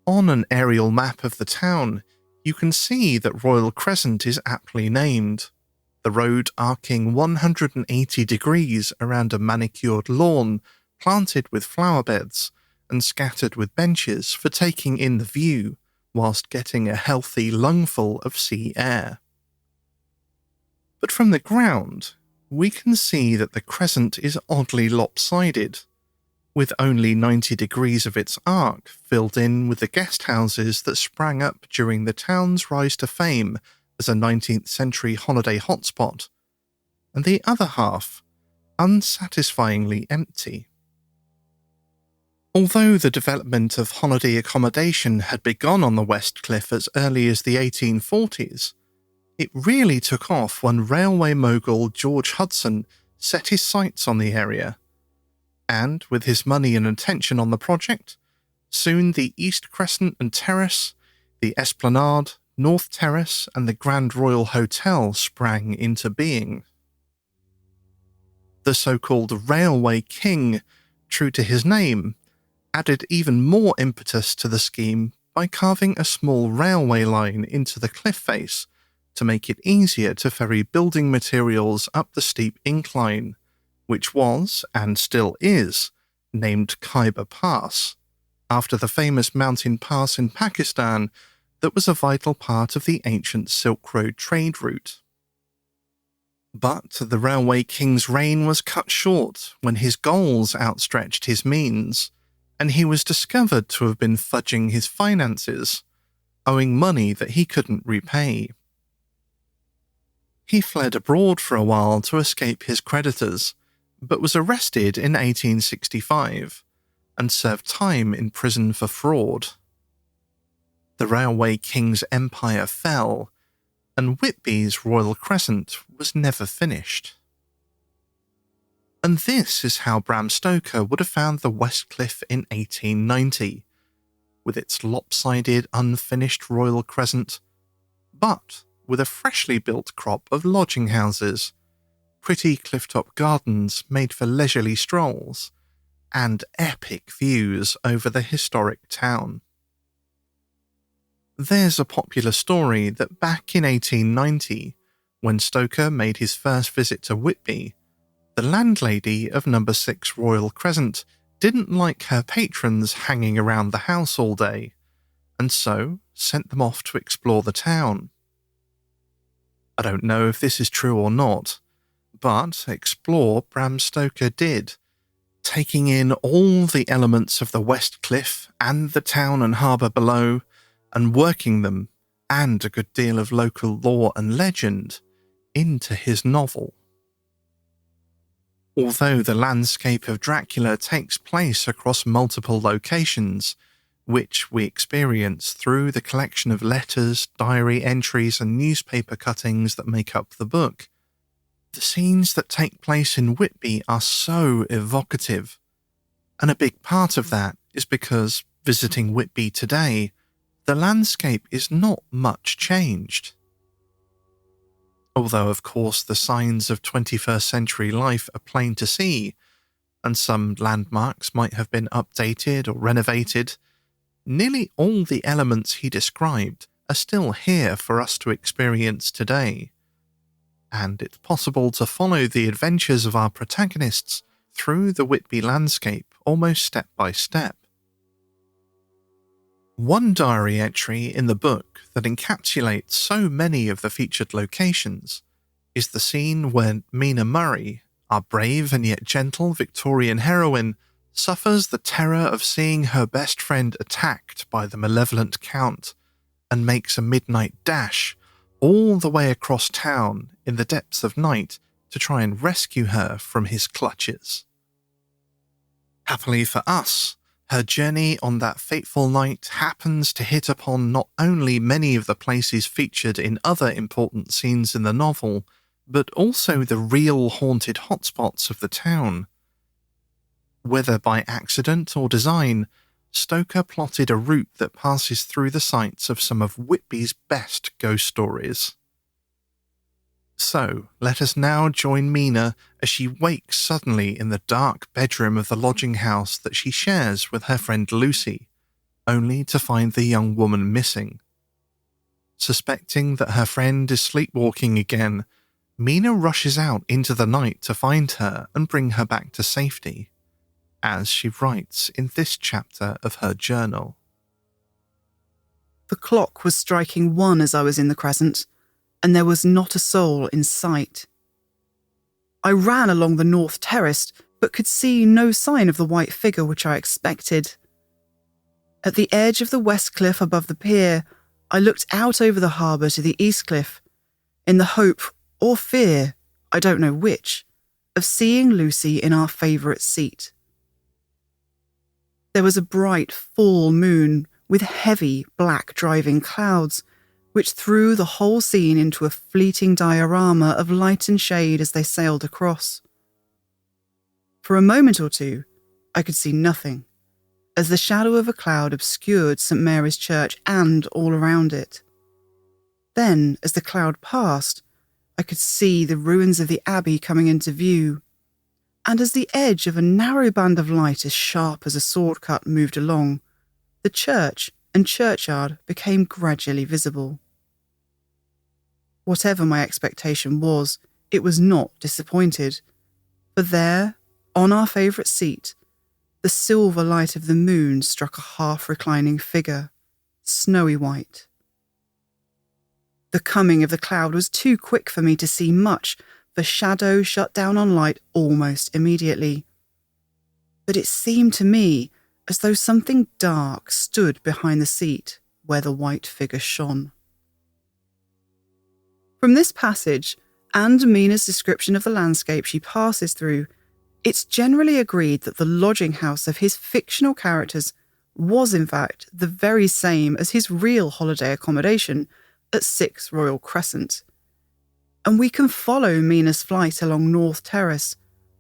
On an aerial map of the town, you can see that Royal Crescent is aptly named, the road arcing 180 degrees around a manicured lawn planted with flower beds and scattered with benches for taking in the view whilst getting a healthy lungful of sea air. But from the ground, we can see that the crescent is oddly lopsided, with only 90 degrees of its arc filled in with the guest houses that sprang up during the town's rise to fame as a 19th century holiday hotspot, and the other half unsatisfyingly empty. Although the development of holiday accommodation had begun on the West Cliff as early as the 1840s, it really took off when railway mogul George Hudson set his sights on the area. And, with his money and attention on the project, soon the East Crescent and Terrace, the Esplanade, North Terrace and the Grand Royal Hotel sprang into being. The so-called Railway King, true to his name, added even more impetus to the scheme by carving a small railway line into the cliff face to make it easier to ferry building materials up the steep incline, which was, and still is, named Khyber Pass, after the famous mountain pass in Pakistan that was a vital part of the ancient Silk Road trade route. But the Railway King's reign was cut short when his goals outstretched his means, and he was discovered to have been fudging his finances, owing money that he couldn't repay. He fled abroad for a while to escape his creditors, but was arrested in 1865 and served time in prison for fraud. The Railway King's empire fell, and Whitby's Royal Crescent was never finished. And this is how Bram Stoker would have found the West Cliff in 1890, with its lopsided, unfinished Royal Crescent, but with a freshly built crop of lodging houses, pretty clifftop gardens made for leisurely strolls, and epic views over the historic town. There's a popular story that back in 1890, when Stoker made his first visit to Whitby, the landlady of No. 6 Royal Crescent didn't like her patrons hanging around the house all day, and so sent them off to explore the town. I don't know if this is true or not, but explore Bram Stoker did, taking in all the elements of the West Cliff and the town and harbour below, and working them, and a good deal of local lore and legend, into his novel. Although the landscape of Dracula takes place across multiple locations, which we experience through the collection of letters, diary entries and newspaper cuttings that make up the book, the scenes that take place in Whitby are so evocative, and a big part of that is because, visiting Whitby today, the landscape is not much changed. Although, of course, the signs of 21st century life are plain to see, and some landmarks might have been updated or renovated, nearly all the elements he described are still here for us to experience today. and it's possible to follow the adventures of our protagonists through the Whitby landscape almost step by step. One diary entry in the book that encapsulates so many of the featured locations is the scene when Mina Murray, our brave and yet gentle Victorian heroine, suffers the terror of seeing her best friend attacked by the malevolent Count and makes a midnight dash all the way across town in the depths of night to try and rescue her from his clutches. Happily for us, her journey on that fateful night happens to hit upon not only many of the places featured in other important scenes in the novel, but also the real haunted hotspots of the town. Whether by accident or design, Stoker plotted a route that passes through the sites of some of Whitby's best ghost stories. So, let us now join Mina as she wakes suddenly in the dark bedroom of the lodging house that she shares with her friend Lucy, only to find the young woman missing. Suspecting that her friend is sleepwalking again, Mina rushes out into the night to find her and bring her back to safety, as she writes in this chapter of her journal. The clock was striking 1 as I was in the crescent, and there was not a soul in sight. I ran along the north terrace, but could see no sign of the white figure which I expected. At the edge of the west cliff above the pier, I looked out over the harbour to the east cliff, in the hope, or fear, I don't know which, of seeing Lucy in our favourite seat. There was a bright full moon with heavy black driving clouds, which threw the whole scene into a fleeting diorama of light and shade as they sailed across. For a moment or two, I could see nothing, as the shadow of a cloud obscured St. Mary's Church and all around it. Then, as the cloud passed, I could see the ruins of the abbey coming into view, and as the edge of a narrow band of light as sharp as a sword cut moved along, the church and churchyard became gradually visible. Whatever my expectation was, it was not disappointed, for there, on our favourite seat, the silver light of the moon struck a half-reclining figure, snowy white. The coming of the cloud was too quick for me to see much, for shadow shut down on light almost immediately. But it seemed to me as though something dark stood behind the seat where the white figure shone. From this passage, and Mina's description of the landscape she passes through, it's generally agreed that the lodging house of his fictional characters was in fact the very same as his real holiday accommodation at 6 Royal Crescent. And we can follow Mina's flight along North Terrace,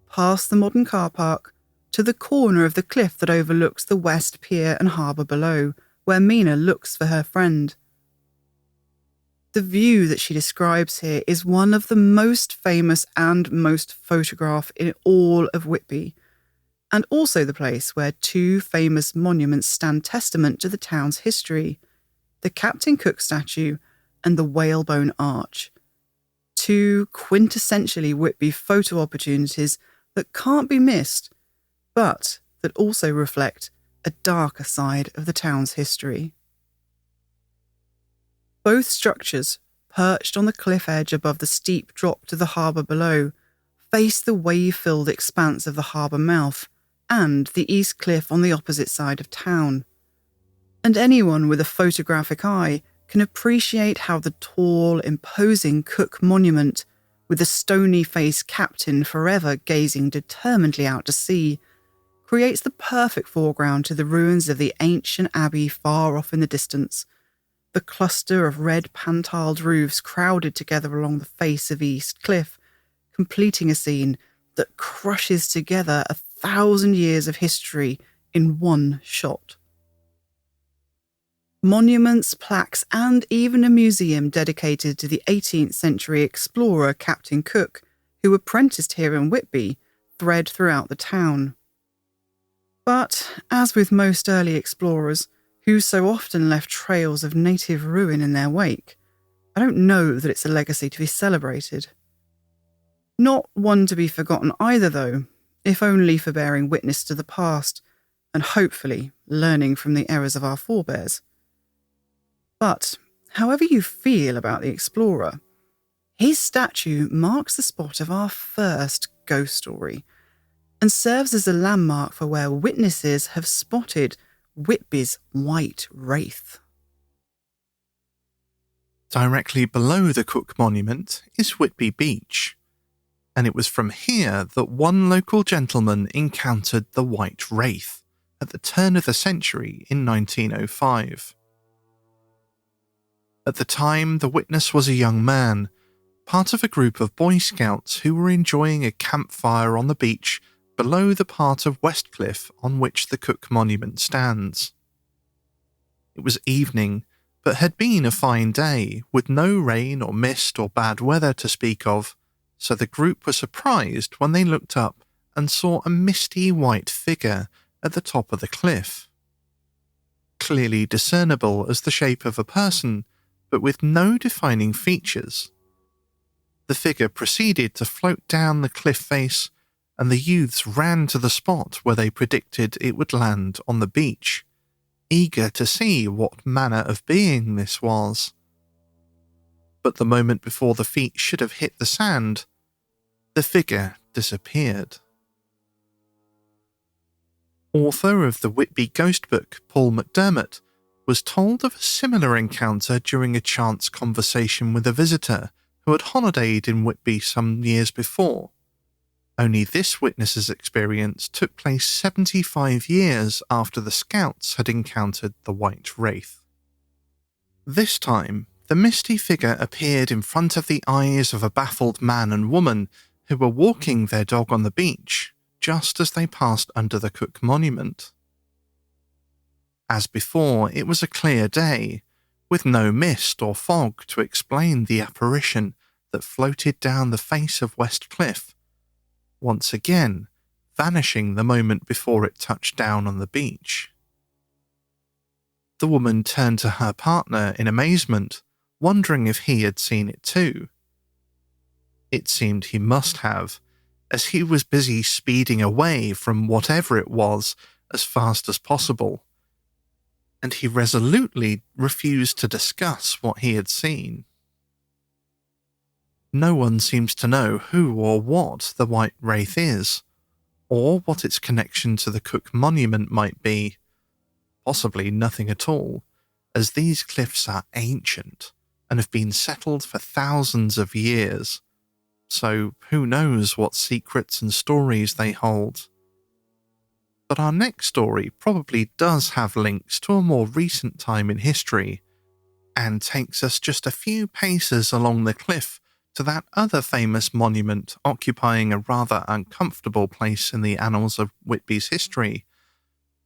past the modern car park, to the corner of the cliff that overlooks the West Pier and harbour below, where Mina looks for her friend. The view that she describes here is one of the most famous and most photographed in all of Whitby, and also the place where 2 famous monuments stand testament to the town's history, the Captain Cook statue and the Whalebone Arch. 2 quintessentially Whitby photo opportunities that can't be missed, but that also reflect a darker side of the town's history. Both structures, perched on the cliff edge above the steep drop to the harbour below, face the wave-filled expanse of the harbour mouth and the east cliff on the opposite side of town. And anyone with a photographic eye can appreciate how the tall, imposing Cook monument, with the stony-faced captain forever gazing determinedly out to sea, creates the perfect foreground to the ruins of the ancient abbey far off in the distance, the cluster of red pantiled roofs crowded together along the face of East Cliff, completing a scene that crushes together 1,000 years of history in one shot. Monuments, plaques, and even a museum dedicated to the 18th century explorer Captain Cook, who apprenticed here in Whitby, thread throughout the town. But, as with most early explorers, who so often left trails of native ruin in their wake, I don't know that it's a legacy to be celebrated. Not one to be forgotten either, though, if only for bearing witness to the past and hopefully learning from the errors of our forebears. But, however you feel about the explorer, his statue marks the spot of our first ghost story and serves as a landmark for where witnesses have spotted Whitby's white wraith. Directly below the Cook Monument is Whitby Beach, and it was from here that one local gentleman encountered the white wraith at the turn of the century in 1905. At the time, the witness was a young man, part of a group of Boy Scouts who were enjoying a campfire on the beach below the part of Westcliff on which the Cook Monument stands. It was evening, but had been a fine day, with no rain or mist or bad weather to speak of, so the group were surprised when they looked up and saw a misty white figure at the top of the cliff. Clearly discernible as the shape of a person, but with no defining features. The figure proceeded to float down the cliff face, and the youths ran to the spot where they predicted it would land on the beach, eager to see what manner of being this was. But the moment before the feet should have hit the sand, the figure disappeared. Author of the Whitby Ghost Book, Paul McDermott, was told of a similar encounter during a chance conversation with a visitor who had holidayed in Whitby some years before. Only this witness's experience took place 75 years after the Scouts had encountered the white wraith. This time, the misty figure appeared in front of the eyes of a baffled man and woman who were walking their dog on the beach just as they passed under the Cook Monument. As before, it was a clear day, with no mist or fog to explain the apparition that floated down the face of West Cliff, once again vanishing the moment before it touched down on the beach. The woman turned to her partner in amazement, wondering if he had seen it too. It seemed he must have, as he was busy speeding away from whatever it was as fast as possible, and he resolutely refused to discuss what he had seen. No one seems to know who or what the white wraith is, or what its connection to the Cook Monument might be. Possibly nothing at all, as these cliffs are ancient and have been settled for thousands of years, so who knows what secrets and stories they hold. But our next story probably does have links to a more recent time in history, and takes us just a few paces along the cliff to that other famous monument occupying a rather uncomfortable place in the annals of Whitby's history,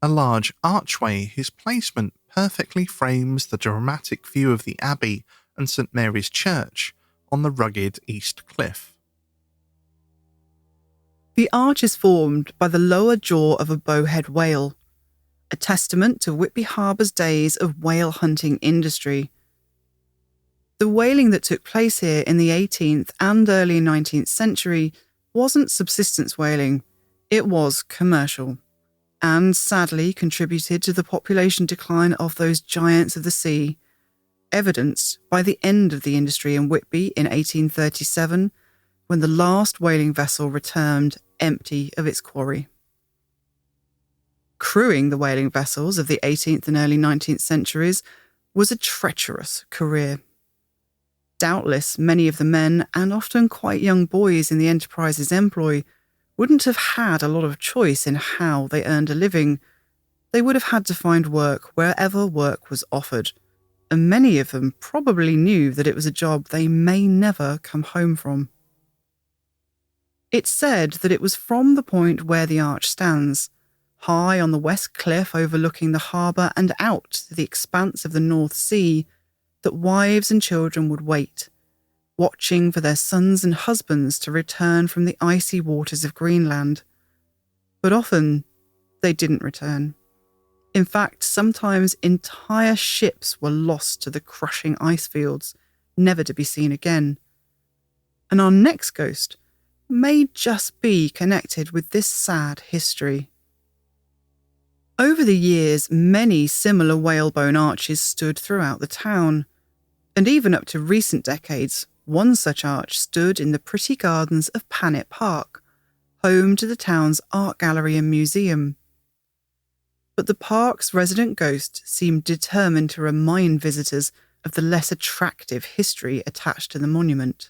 a large archway whose placement perfectly frames the dramatic view of the Abbey and St Mary's Church on the rugged East Cliff. The arch is formed by the lower jaw of a bowhead whale, a testament to Whitby Harbour's days of whale hunting industry. The whaling that took place here in the 18th and early 19th century wasn't subsistence whaling, it was commercial, and sadly contributed to the population decline of those giants of the sea, evidenced by the end of the industry in Whitby in 1837, when the last whaling vessel returned empty of its quarry. Crewing the whaling vessels of the 18th and early 19th centuries was a treacherous career. Doubtless many of the men, and often quite young boys in the Enterprise's employ, wouldn't have had a lot of choice in how they earned a living. They would have had to find work wherever work was offered, and many of them probably knew that it was a job they may never come home from. It's said that it was from the point where the arch stands, high on the west cliff overlooking the harbour and out to the expanse of the North Sea, that wives and children would wait, watching for their sons and husbands to return from the icy waters of Greenland. But often, they didn't return. In fact, sometimes entire ships were lost to the crushing ice fields, never to be seen again. And our next ghost may just be connected with this sad history. Over the years, many similar whalebone arches stood throughout the town, and even up to recent decades, one such arch stood in the pretty gardens of Panet Park, home to the town's art gallery and museum. But the park's resident ghost seemed determined to remind visitors of the less attractive history attached to the monument.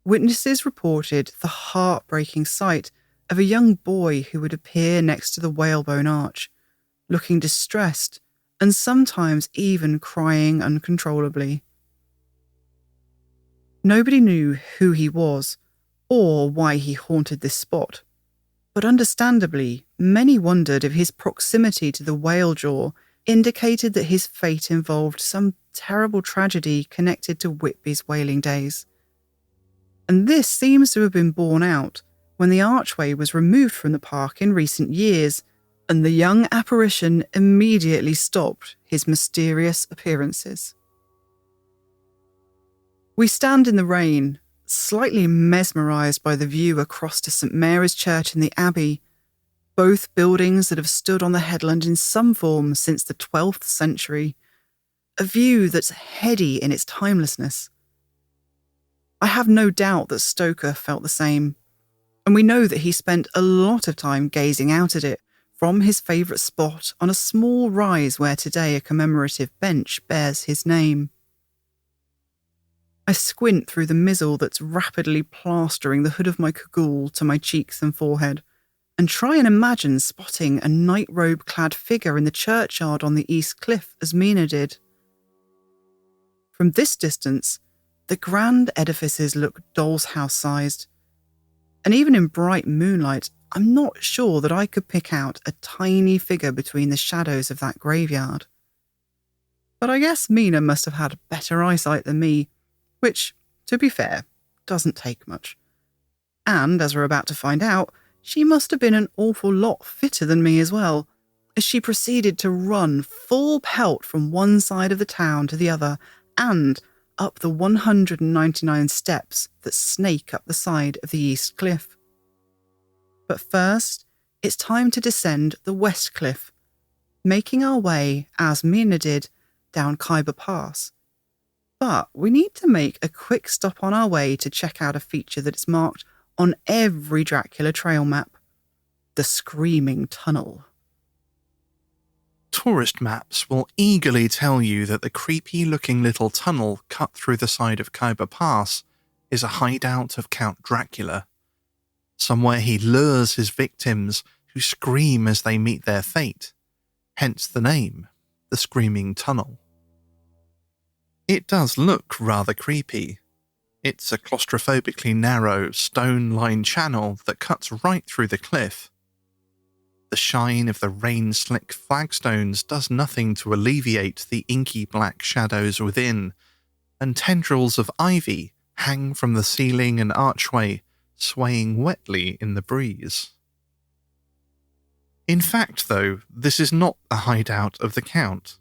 Witnesses reported the heartbreaking sight of a young boy who would appear next to the whalebone arch, looking distressed and sometimes even crying uncontrollably. Nobody knew who he was or why he haunted this spot, but understandably, many wondered if his proximity to the whale jaw indicated that his fate involved some terrible tragedy connected to Whitby's whaling days. And this seems to have been borne out when the archway was removed from the park in recent years, and the young apparition immediately stopped his mysterious appearances. We stand in the rain, slightly mesmerised by the view across to St Mary's Church and the Abbey, both buildings that have stood on the headland in some form since the 12th century, a view that's heady in its timelessness. I have no doubt that Stoker felt the same, and we know that he spent a lot of time gazing out at it from his favourite spot on a small rise where today a commemorative bench bears his name. I squint through the mizzle that's rapidly plastering the hood of my cagoule to my cheeks and forehead, and try and imagine spotting a night robe-clad figure in the churchyard on the east cliff as Mina did. From this distance, the grand edifices look doll's house-sized, and even in bright moonlight, I'm not sure that I could pick out a tiny figure between the shadows of that graveyard. But I guess Mina must have had better eyesight than me, which, to be fair, doesn't take much. And, as we're about to find out, she must have been an awful lot fitter than me as well, as she proceeded to run full pelt from one side of the town to the other, and up the 199 steps that snake up the side of the east cliff. But first, it's time to descend the west cliff, making our way, as Mina did, down Khyber Pass. But we need to make a quick stop on our way to check out a feature that is marked on every Dracula trail map: the Screaming Tunnel. Tourist maps will eagerly tell you that the creepy-looking little tunnel cut through the side of Khyber Pass is a hideout of Count Dracula, somewhere he lures his victims who scream as they meet their fate, hence the name, the Screaming Tunnel. It does look rather creepy. It's a claustrophobically narrow, stone-lined channel that cuts right through the cliff. The shine of the rain-slick flagstones does nothing to alleviate the inky black shadows within, and tendrils of ivy hang from the ceiling and archway, swaying wetly in the breeze. In fact, though, this is not a hideout of the Count.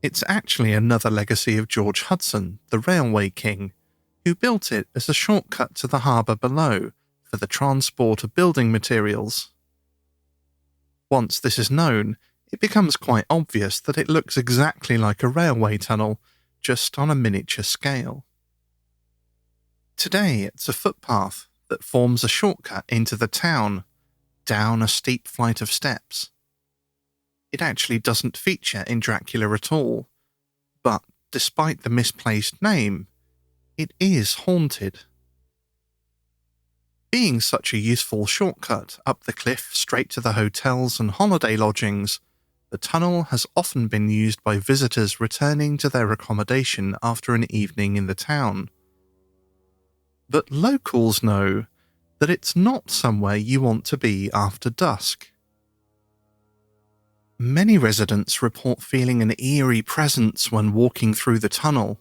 It's actually another legacy of George Hudson, the railway king, who built it as a shortcut to the harbour below for the transport of building materials. Once this is known, it becomes quite obvious that it looks exactly like a railway tunnel, just on a miniature scale. Today it's a footpath that forms a shortcut into the town, down a steep flight of steps. It actually doesn't feature in Dracula at all, but despite the misplaced name, it is haunted. Being such a useful shortcut up the cliff straight to the hotels and holiday lodgings, the tunnel has often been used by visitors returning to their accommodation after an evening in the town. But locals know that it's not somewhere you want to be after dusk. Many residents report feeling an eerie presence when walking through the tunnel,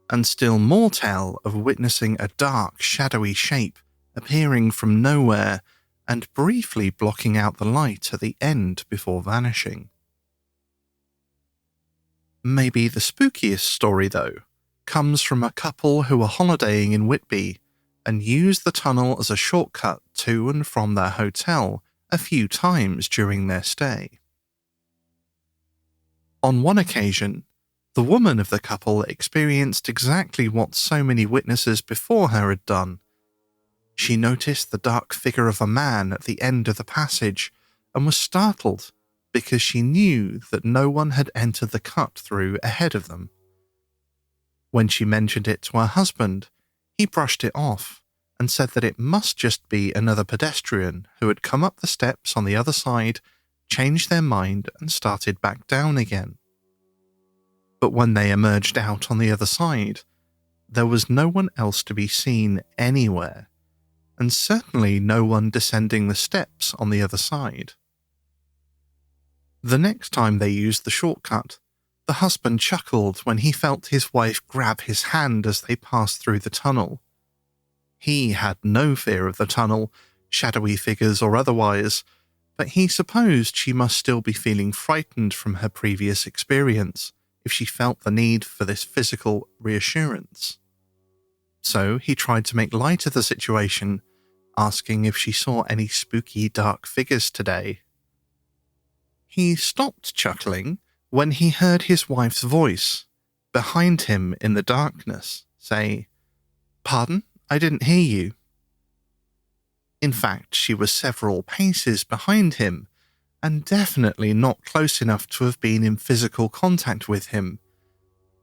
and still more tell of witnessing a dark, shadowy shape appearing from nowhere and briefly blocking out the light at the end before vanishing. Maybe the spookiest story, though, comes from a couple who were holidaying in Whitby and used the tunnel as a shortcut to and from their hotel a few times during their stay. On one occasion, the woman of the couple experienced exactly what so many witnesses before her had done. She noticed the dark figure of a man at the end of the passage and was startled because she knew that no one had entered the cut-through ahead of them. When she mentioned it to her husband, he brushed it off and said that it must just be another pedestrian who had come up the steps on the other side, changed their mind and started back down again. But when they emerged out on the other side, there was no one else to be seen anywhere, and certainly no one descending the steps on the other side. The next time they used the shortcut, the husband chuckled when he felt his wife grab his hand as they passed through the tunnel. He had no fear of the tunnel, shadowy figures or otherwise, but he supposed she must still be feeling frightened from her previous experience if she felt the need for this physical reassurance. So he tried to make light of the situation, asking if she saw any spooky dark figures today. He stopped chuckling when he heard his wife's voice, behind him in the darkness, say, "Pardon? I didn't hear you." In fact, she was several paces behind him, and definitely not close enough to have been in physical contact with him.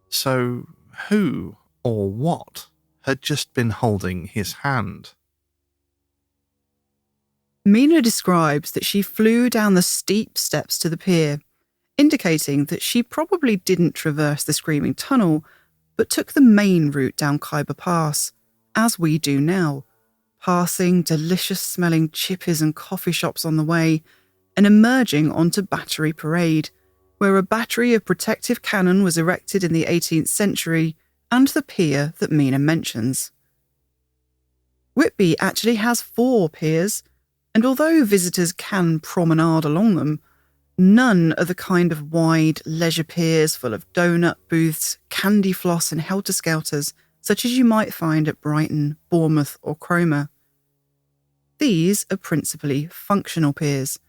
So, who or what had just been holding his hand? Mina describes that she flew down the steep steps to the pier, indicating that she probably didn't traverse the Screaming Tunnel, but took the main route down Khyber Pass, as we do now, passing delicious-smelling chippies and coffee shops on the way, and emerging onto Battery Parade, where a battery of protective cannon was erected in the 18th century, and the pier that Mina mentions. Whitby actually has 4 piers, and although visitors can promenade along them, none are the kind of wide leisure piers full of donut booths, candy floss and helter-skelters, such as you might find at Brighton, Bournemouth or Cromer. These are principally functional piers,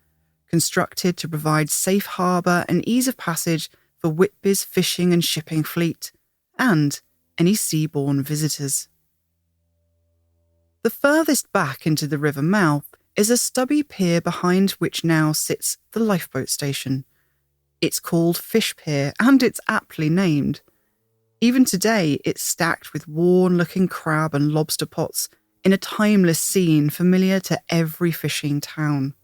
constructed to provide safe harbour and ease of passage for Whitby's fishing and shipping fleet, and any seaborne visitors. The furthest back into the river mouth is a stubby pier behind which now sits the lifeboat station. It's called Fish Pier, and it's aptly named. Even today, it's stacked with worn-looking crab and lobster pots in a timeless scene familiar to every fishing town.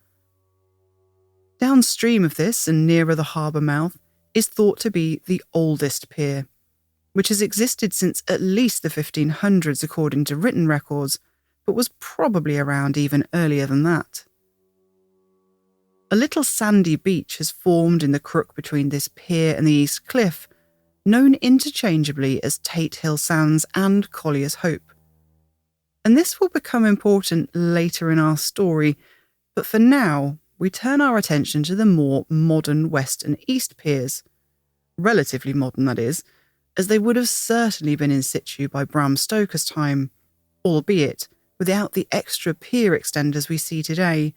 Downstream of this, and nearer the harbour mouth, is thought to be the oldest pier, which has existed since at least the 1500s according to written records, but was probably around even earlier than that. A little sandy beach has formed in the crook between this pier and the East Cliff, known interchangeably as Tate Hill Sands and Collier's Hope. And this will become important later in our story, but for now, we turn our attention to the more modern West and East piers. Relatively modern, that is, as they would have certainly been in situ by Bram Stoker's time, albeit without the extra pier extenders we see today,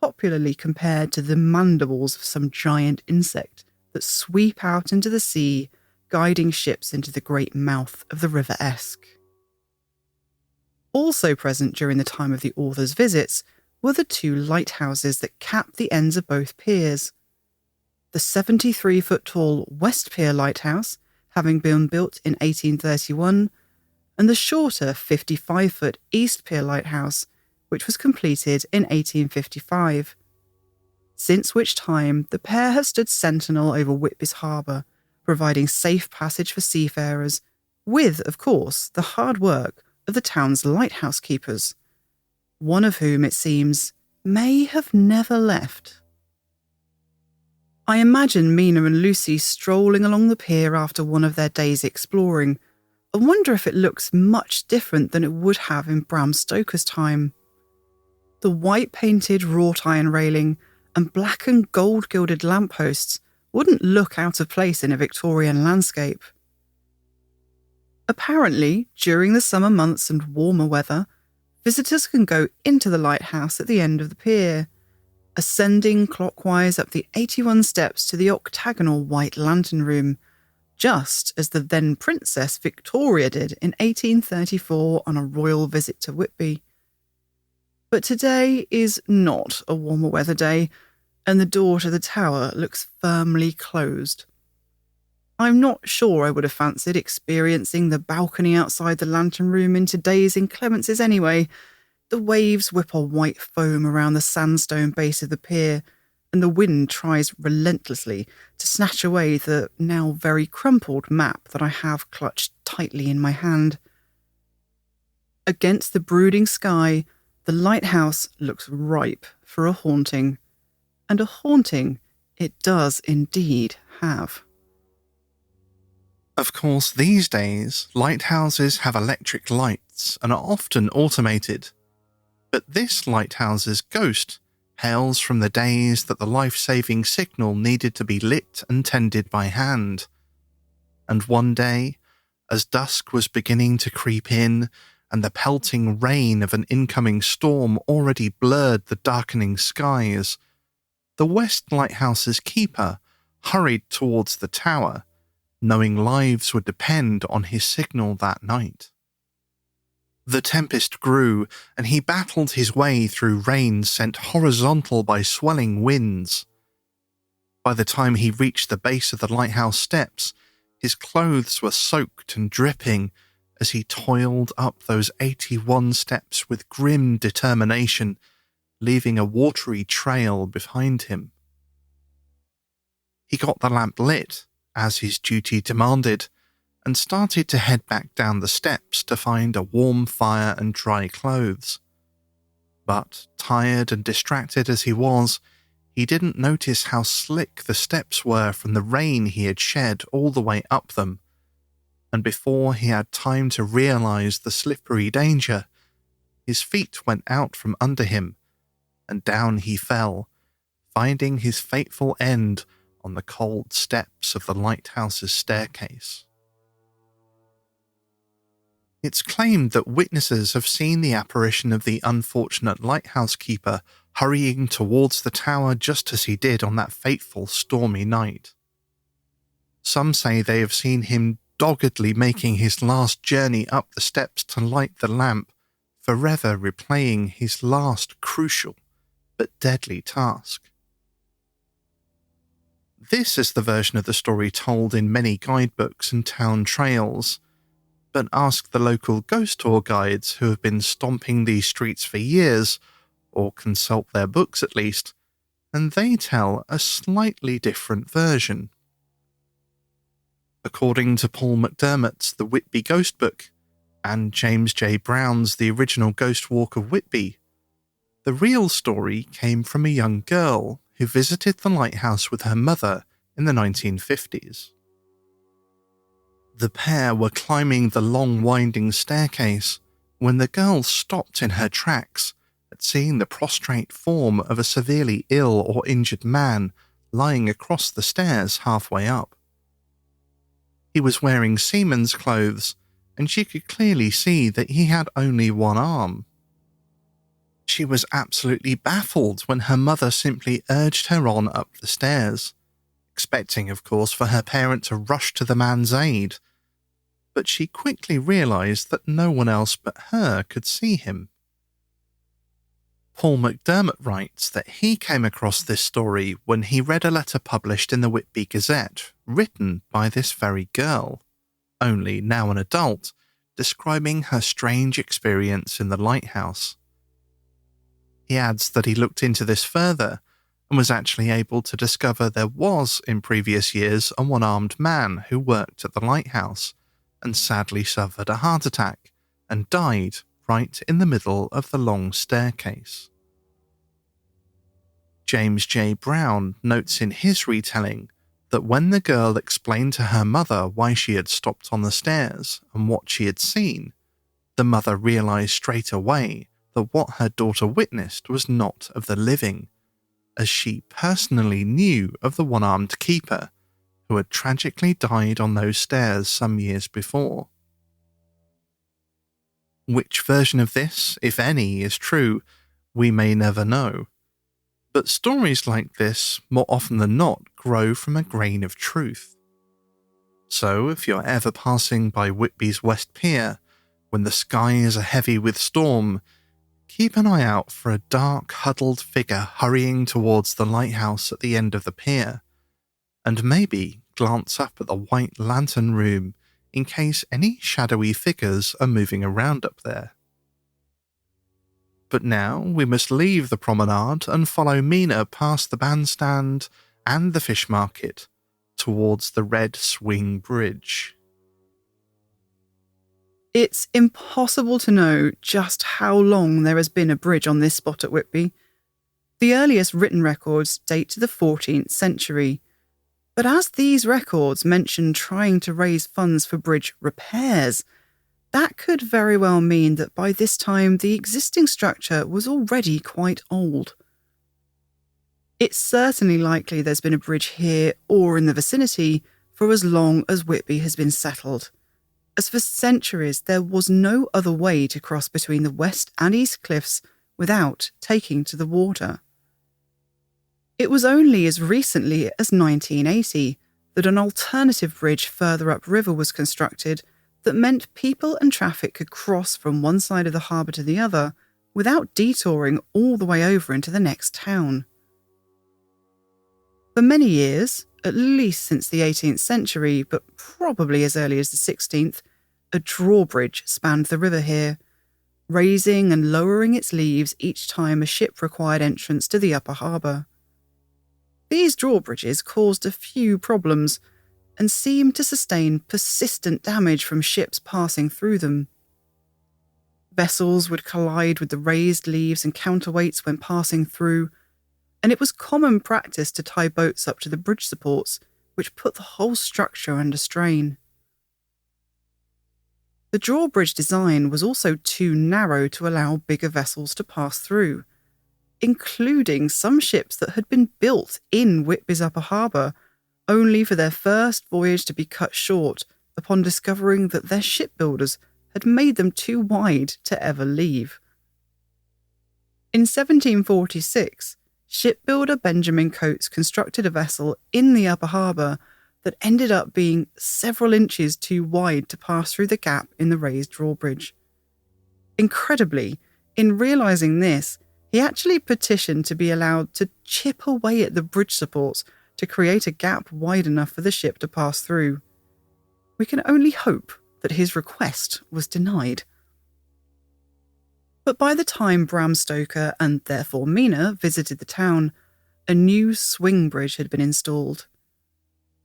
popularly compared to the mandibles of some giant insect that sweep out into the sea, guiding ships into the great mouth of the River Esk. Also present during the time of the author's visits were the 2 lighthouses that cap the ends of both piers. The 73-foot-tall West Pier Lighthouse, having been built in 1831, and the shorter 55-foot East Pier Lighthouse, which was completed in 1855, since which time the pair have stood sentinel over Whitby's harbour, providing safe passage for seafarers, with, of course, the hard work of the town's lighthouse keepers, one of whom, it seems, may have never left. I imagine Mina and Lucy strolling along the pier after one of their days exploring, and wonder if it looks much different than it would have in Bram Stoker's time. The white-painted wrought iron railing and black and gold-gilded lampposts wouldn't look out of place in a Victorian landscape. Apparently, during the summer months and warmer weather, Visitors can go into the lighthouse at the end of the pier, ascending clockwise up the 81 steps to the octagonal White Lantern Room, just as the then Princess Victoria did in 1834 on a royal visit to Whitby. But today is not a warmer weather day, and the door to the tower looks firmly closed. I'm not sure I would have fancied experiencing the balcony outside the lantern room in today's inclemencies anyway. The waves whip a white foam around the sandstone base of the pier, and the wind tries relentlessly to snatch away the now very crumpled map that I have clutched tightly in my hand. Against the brooding sky, the lighthouse looks ripe for a haunting. And a haunting it does indeed have. Of course, these days, lighthouses have electric lights and are often automated. But this lighthouse's ghost hails from the days that the life-saving signal needed to be lit and tended by hand. And one day, as dusk was beginning to creep in and the pelting rain of an incoming storm already blurred the darkening skies, the West Lighthouse's keeper hurried towards the tower, knowing lives would depend on his signal that night. The tempest grew, and he battled his way through rain sent horizontal by swelling winds. By the time he reached the base of the lighthouse steps, his clothes were soaked and dripping as he toiled up those 81 steps with grim determination, leaving a watery trail behind him. He got the lamp lit, as his duty demanded, and started to head back down the steps to find a warm fire and dry clothes. But, tired and distracted as he was, he didn't notice how slick the steps were from the rain he had shed all the way up them, and before he had time to realize the slippery danger, his feet went out from under him, and down he fell, finding his fateful end on the cold steps of the lighthouse's staircase. It's claimed that witnesses have seen the apparition of the unfortunate lighthouse keeper hurrying towards the tower just as he did on that fateful stormy night. Some say they have seen him doggedly making his last journey up the steps to light the lamp, forever replaying his last crucial but deadly task. This is the version of the story told in many guidebooks and town trails, but ask the local ghost tour guides who have been stomping these streets for years, or consult their books at least, and they tell a slightly different version. According to Paul McDermott's The Whitby Ghost Book, and James J. Brown's The Original Ghost Walk of Whitby, the real story came from a young girl who visited the lighthouse with her mother in the 1950s. The pair were climbing the long winding staircase when the girl stopped in her tracks at seeing the prostrate form of a severely ill or injured man lying across the stairs halfway up. He was wearing seaman's clothes, and she could clearly see that he had only one arm. She was absolutely baffled when her mother simply urged her on up the stairs, expecting, of course, for her parent to rush to the man's aid. But she quickly realised that no one else but her could see him. Paul McDermott writes that he came across this story when he read a letter published in the Whitby Gazette, written by this very girl, only now an adult, describing her strange experience in the lighthouse. He adds that he looked into this further and was actually able to discover there was, in previous years, a one-armed man who worked at the lighthouse and sadly suffered a heart attack and died right in the middle of the long staircase. James J. Brown notes in his retelling that when the girl explained to her mother why she had stopped on the stairs and what she had seen, the mother realised straight away that what her daughter witnessed was not of the living, as she personally knew of the one-armed keeper who had tragically died on those stairs some years before. Which version of this, if any, is true, we may never know. But stories like this, more often than not, grow from a grain of truth. So, if you're ever passing by Whitby's West Pier, when the skies are heavy with storm, keep an eye out for a dark, huddled figure hurrying towards the lighthouse at the end of the pier, and maybe glance up at the White Lantern Room in case any shadowy figures are moving around up there. But now we must leave the promenade and follow Mina past the bandstand and the fish market towards the Red Swing Bridge. It's impossible to know just how long there has been a bridge on this spot at Whitby. The earliest written records date to the 14th century, but as these records mention trying to raise funds for bridge repairs, that could very well mean that by this time the existing structure was already quite old. It's certainly likely there's been a bridge here or in the vicinity for as long as Whitby has been settled, as for centuries there was no other way to cross between the west and east cliffs without taking to the water. It was only as recently as 1980 that an alternative bridge further upriver was constructed that meant people and traffic could cross from one side of the harbour to the other without detouring all the way over into the next town. For many years, at least since the 18th century, but probably as early as the 16th, a drawbridge spanned the river here, raising and lowering its leaves each time a ship required entrance to the upper harbour. These drawbridges caused a few problems and seemed to sustain persistent damage from ships passing through them. Vessels would collide with the raised leaves and counterweights when passing through, and it was common practice to tie boats up to the bridge supports, which put the whole structure under strain. The drawbridge design was also too narrow to allow bigger vessels to pass through, including some ships that had been built in Whitby's upper harbour, only for their first voyage to be cut short upon discovering that their shipbuilders had made them too wide to ever leave. In 1746, shipbuilder Benjamin Coates constructed a vessel in the upper harbour that ended up being several inches too wide to pass through the gap in the raised drawbridge. Incredibly, in realising this, he actually petitioned to be allowed to chip away at the bridge supports to create a gap wide enough for the ship to pass through. We can only hope that his request was denied. But by the time Bram Stoker, and therefore Mina, visited the town, a new swing bridge had been installed.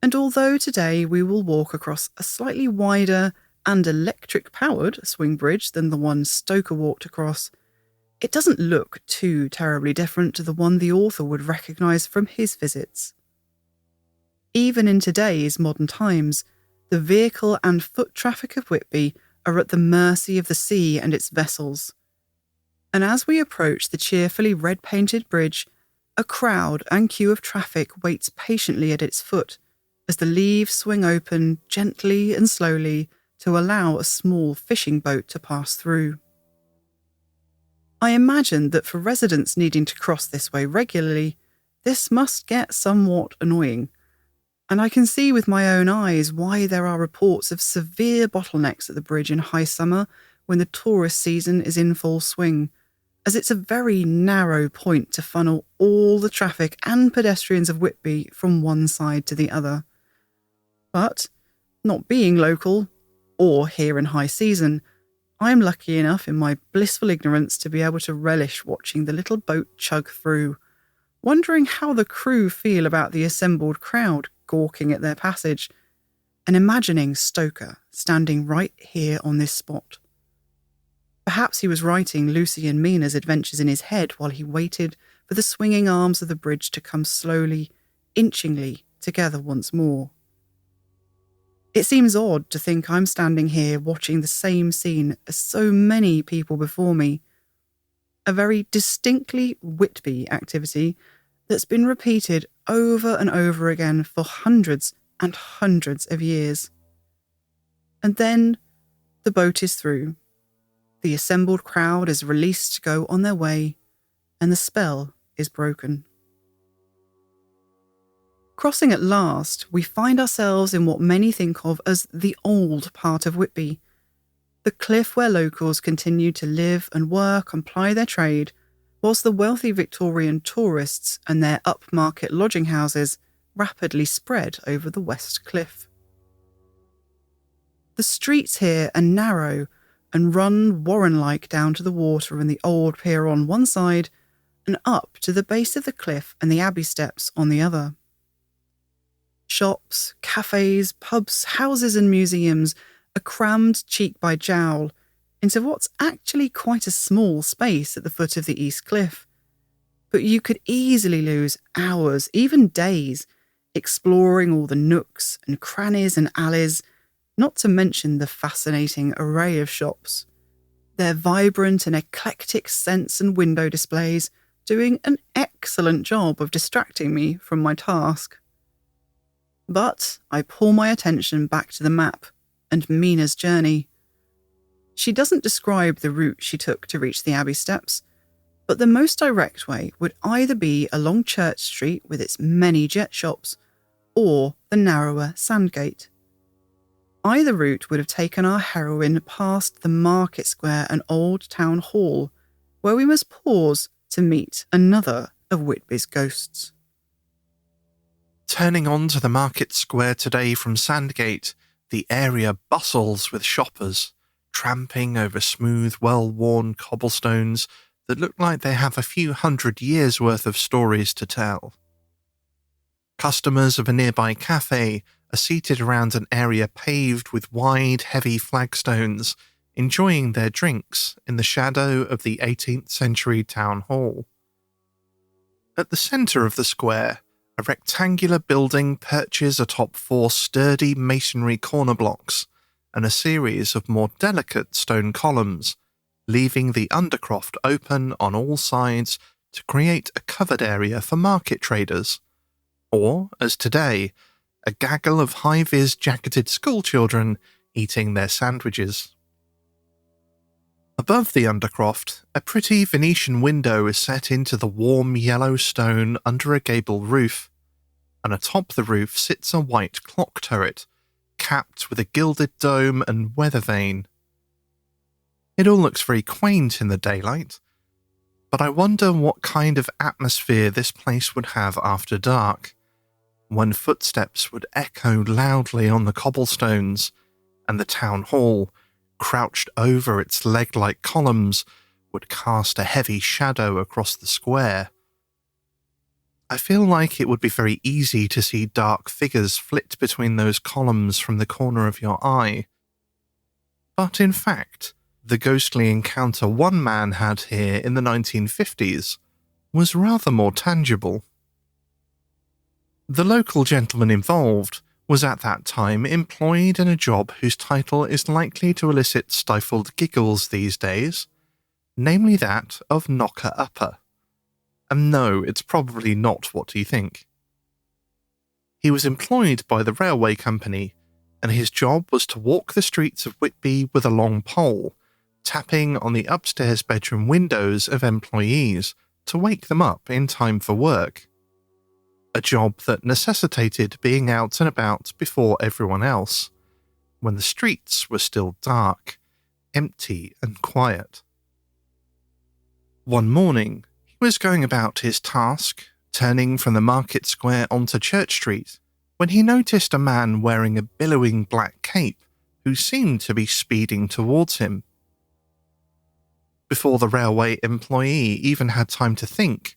And although today we will walk across a slightly wider and electric-powered swing bridge than the one Stoker walked across, it doesn't look too terribly different to the one the author would recognise from his visits. Even in today's modern times, the vehicle and foot traffic of Whitby are at the mercy of the sea and its vessels. And as we approach the cheerfully red-painted bridge, a crowd and queue of traffic waits patiently at its foot as the leaves swing open gently and slowly to allow a small fishing boat to pass through. I imagine that for residents needing to cross this way regularly, this must get somewhat annoying, and I can see with my own eyes why there are reports of severe bottlenecks at the bridge in high summer when the tourist season is in full swing, as it's a very narrow point to funnel all the traffic and pedestrians of Whitby from one side to the other. But, not being local, or here in high season, I am lucky enough in my blissful ignorance to be able to relish watching the little boat chug through, wondering how the crew feel about the assembled crowd gawking at their passage, and imagining Stoker standing right here on this spot. Perhaps he was writing Lucy and Mina's adventures in his head while he waited for the swinging arms of the bridge to come slowly, inchingly together once more. It seems odd to think I'm standing here watching the same scene as so many people before me, a very distinctly Whitby activity that's been repeated over and over again for hundreds and hundreds of years. And then the boat is through, The assembled crowd is released to go on their way, and the spell is broken. Crossing at last, we find ourselves in what many think of as the old part of Whitby, the cliff where locals continue to live and work and ply their trade, whilst the wealthy Victorian tourists and their upmarket lodging houses rapidly spread over the west cliff. The streets here are narrow and run warren-like down to the water in the old pier on one side and up to the base of the cliff and the Abbey steps on the other. Shops, cafes, pubs, houses and museums are crammed cheek by jowl into what's actually quite a small space at the foot of the East Cliff. But you could easily lose hours, even days, exploring all the nooks and crannies and alleys, not to mention the fascinating array of shops. Their vibrant and eclectic scents and window displays doing an excellent job of distracting me from my task. But I pull my attention back to the map and Mina's journey. She doesn't describe the route she took to reach the Abbey steps, but the most direct way would either be along Church Street with its many jet shops, or the narrower Sandgate. Either route would have taken our heroine past the Market Square and Old Town Hall, where we must pause to meet another of Whitby's ghosts. Turning onto the Market Square today from Sandgate, the area bustles with shoppers, tramping over smooth, well-worn cobblestones that look like they have a few hundred years' worth of stories to tell. Customers of a nearby cafe are seated around an area paved with wide, heavy flagstones, enjoying their drinks in the shadow of the 18th century town hall. At the centre of the square, a rectangular building perches atop 4 sturdy masonry corner blocks and a series of more delicate stone columns, leaving the undercroft open on all sides to create a covered area for market traders, or, as today, a gaggle of high-vis jacketed schoolchildren eating their sandwiches. Above the undercroft, a pretty Venetian window is set into the warm yellow stone under a gable roof, and atop the roof sits a white clock turret, capped with a gilded dome and weather vane. It all looks very quaint in the daylight, but I wonder what kind of atmosphere this place would have after dark, when footsteps would echo loudly on the cobblestones, and the town hall, crouched over its leg-like columns, would cast a heavy shadow across the square. I feel like it would be very easy to see dark figures flit between those columns from the corner of your eye. But in fact, the ghostly encounter one man had here in the 1950s was rather more tangible. The local gentleman involved was at that time employed in a job whose title is likely to elicit stifled giggles these days, namely that of knocker-upper. And no, it's probably not what you think. He was employed by the railway company, and his job was to walk the streets of Whitby with a long pole, tapping on the upstairs bedroom windows of employees to wake them up in time for work. A job that necessitated being out and about before everyone else, when the streets were still dark, empty and quiet. One morning, he was going about his task, turning from the Market Square onto Church Street, when he noticed a man wearing a billowing black cape who seemed to be speeding towards him. Before the railway employee even had time to think,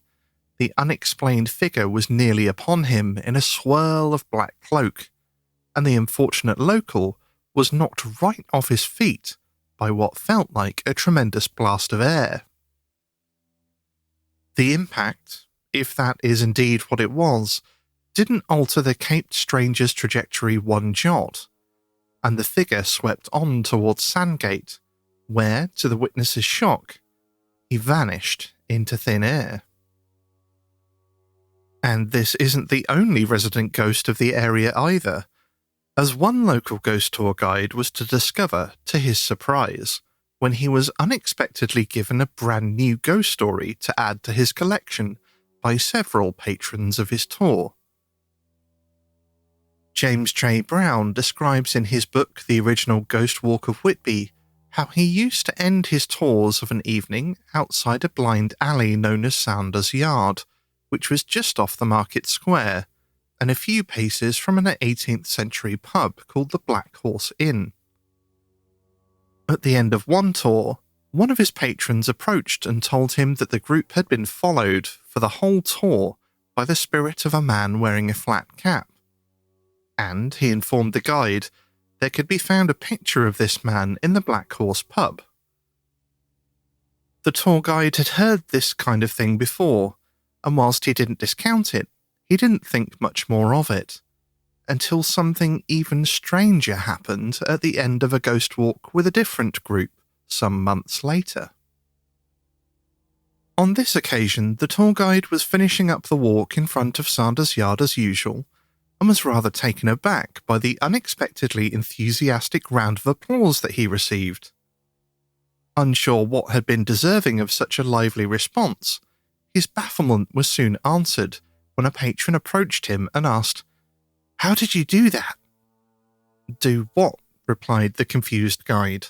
the unexplained figure was nearly upon him in a swirl of black cloak, and the unfortunate local was knocked right off his feet by what felt like a tremendous blast of air. The impact, if that is indeed what it was, didn't alter the caped stranger's trajectory one jot, and the figure swept on towards Sandgate, where, to the witness's shock, he vanished into thin air. And this isn't the only resident ghost of the area either, as one local ghost tour guide was to discover, to his surprise, when he was unexpectedly given a brand new ghost story to add to his collection by several patrons of his tour. James J. Brown describes in his book The Original Ghost Walk of Whitby how he used to end his tours of an evening outside a blind alley known as Saunders Yard, which was just off the market square and a few paces from an 18th century pub called the Black Horse Inn. At the end of one tour, one of his patrons approached and told him that the group had been followed for the whole tour by the spirit of a man wearing a flat cap. And, he informed the guide, there could be found a picture of this man in the Black Horse pub. The tour guide had heard this kind of thing before, and whilst he didn't discount it, he didn't think much more of it, until something even stranger happened at the end of a ghost walk with a different group some months later. On this occasion, the tour guide was finishing up the walk in front of Saunders Yard as usual, and was rather taken aback by the unexpectedly enthusiastic round of applause that he received. Unsure what had been deserving of such a lively response, his bafflement was soon answered when a patron approached him and asked, "How did you do that?" "Do what?" replied the confused guide.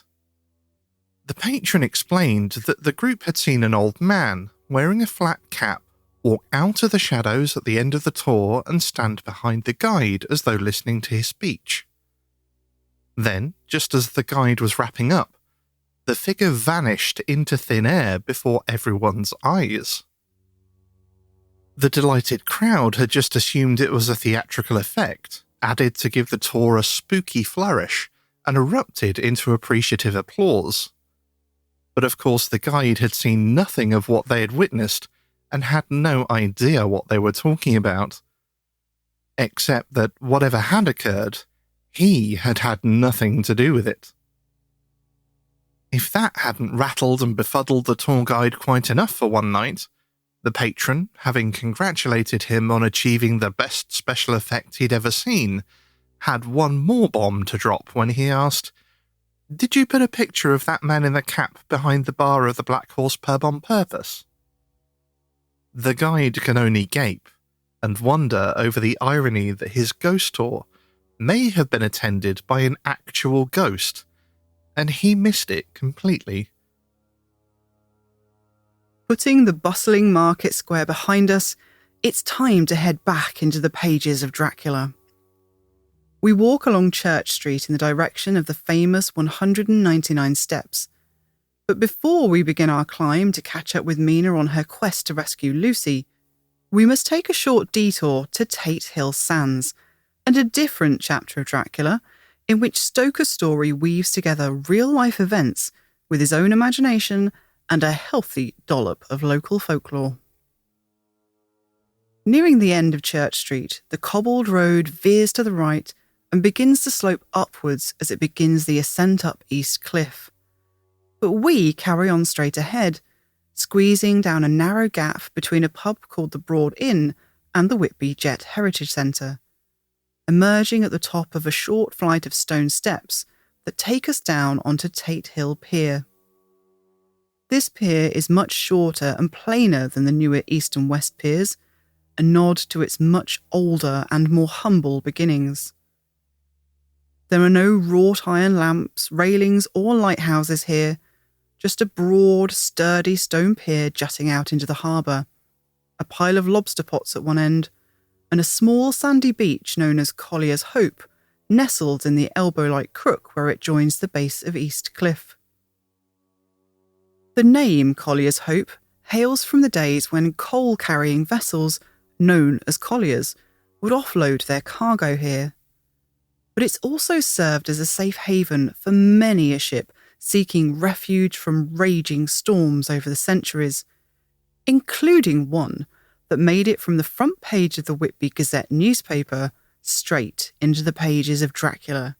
The patron explained that the group had seen an old man wearing a flat cap walk out of the shadows at the end of the tour and stand behind the guide as though listening to his speech. Then, just as the guide was wrapping up, the figure vanished into thin air before everyone's eyes. The delighted crowd had just assumed it was a theatrical effect, added to give the tour a spooky flourish, and erupted into appreciative applause. But of course the guide had seen nothing of what they had witnessed, and had no idea what they were talking about. Except that whatever had occurred, he had had nothing to do with it. If that hadn't rattled and befuddled the tour guide quite enough for one night, the patron, having congratulated him on achieving the best special effect he'd ever seen, had one more bomb to drop when he asked, "Did you put a picture of that man in the cap behind the bar of the Black Horse pub on purpose?" The guide can only gape and wonder over the irony that his ghost tour may have been attended by an actual ghost, and he missed it completely. Putting the bustling market square behind us, it's time to head back into the pages of Dracula. We walk along Church Street in the direction of the famous 199 steps. But before we begin our climb to catch up with Mina on her quest to rescue Lucy, we must take a short detour to Tate Hill Sands, and a different chapter of Dracula, in which Stoker's story weaves together real-life events with his own imagination and a healthy dollop of local folklore. Nearing the end of Church Street, the cobbled road veers to the right and begins to slope upwards as it begins the ascent up East Cliff. But we carry on straight ahead, squeezing down a narrow gap between a pub called the Broad Inn and the Whitby Jet Heritage Centre, emerging at the top of a short flight of stone steps that take us down onto Tate Hill Pier. This pier is much shorter and plainer than the newer east and west piers, a nod to its much older and more humble beginnings. There are no wrought iron lamps, railings or lighthouses here, just a broad, sturdy stone pier jutting out into the harbour, a pile of lobster pots at one end, and a small sandy beach known as Collier's Hope, nestled in the elbow-like crook where it joins the base of East Cliff. The name Collier's Hope hails from the days when coal-carrying vessels, known as colliers, would offload their cargo here. But it's also served as a safe haven for many a ship seeking refuge from raging storms over the centuries, including one that made it from the front page of the Whitby Gazette newspaper straight into the pages of Dracula,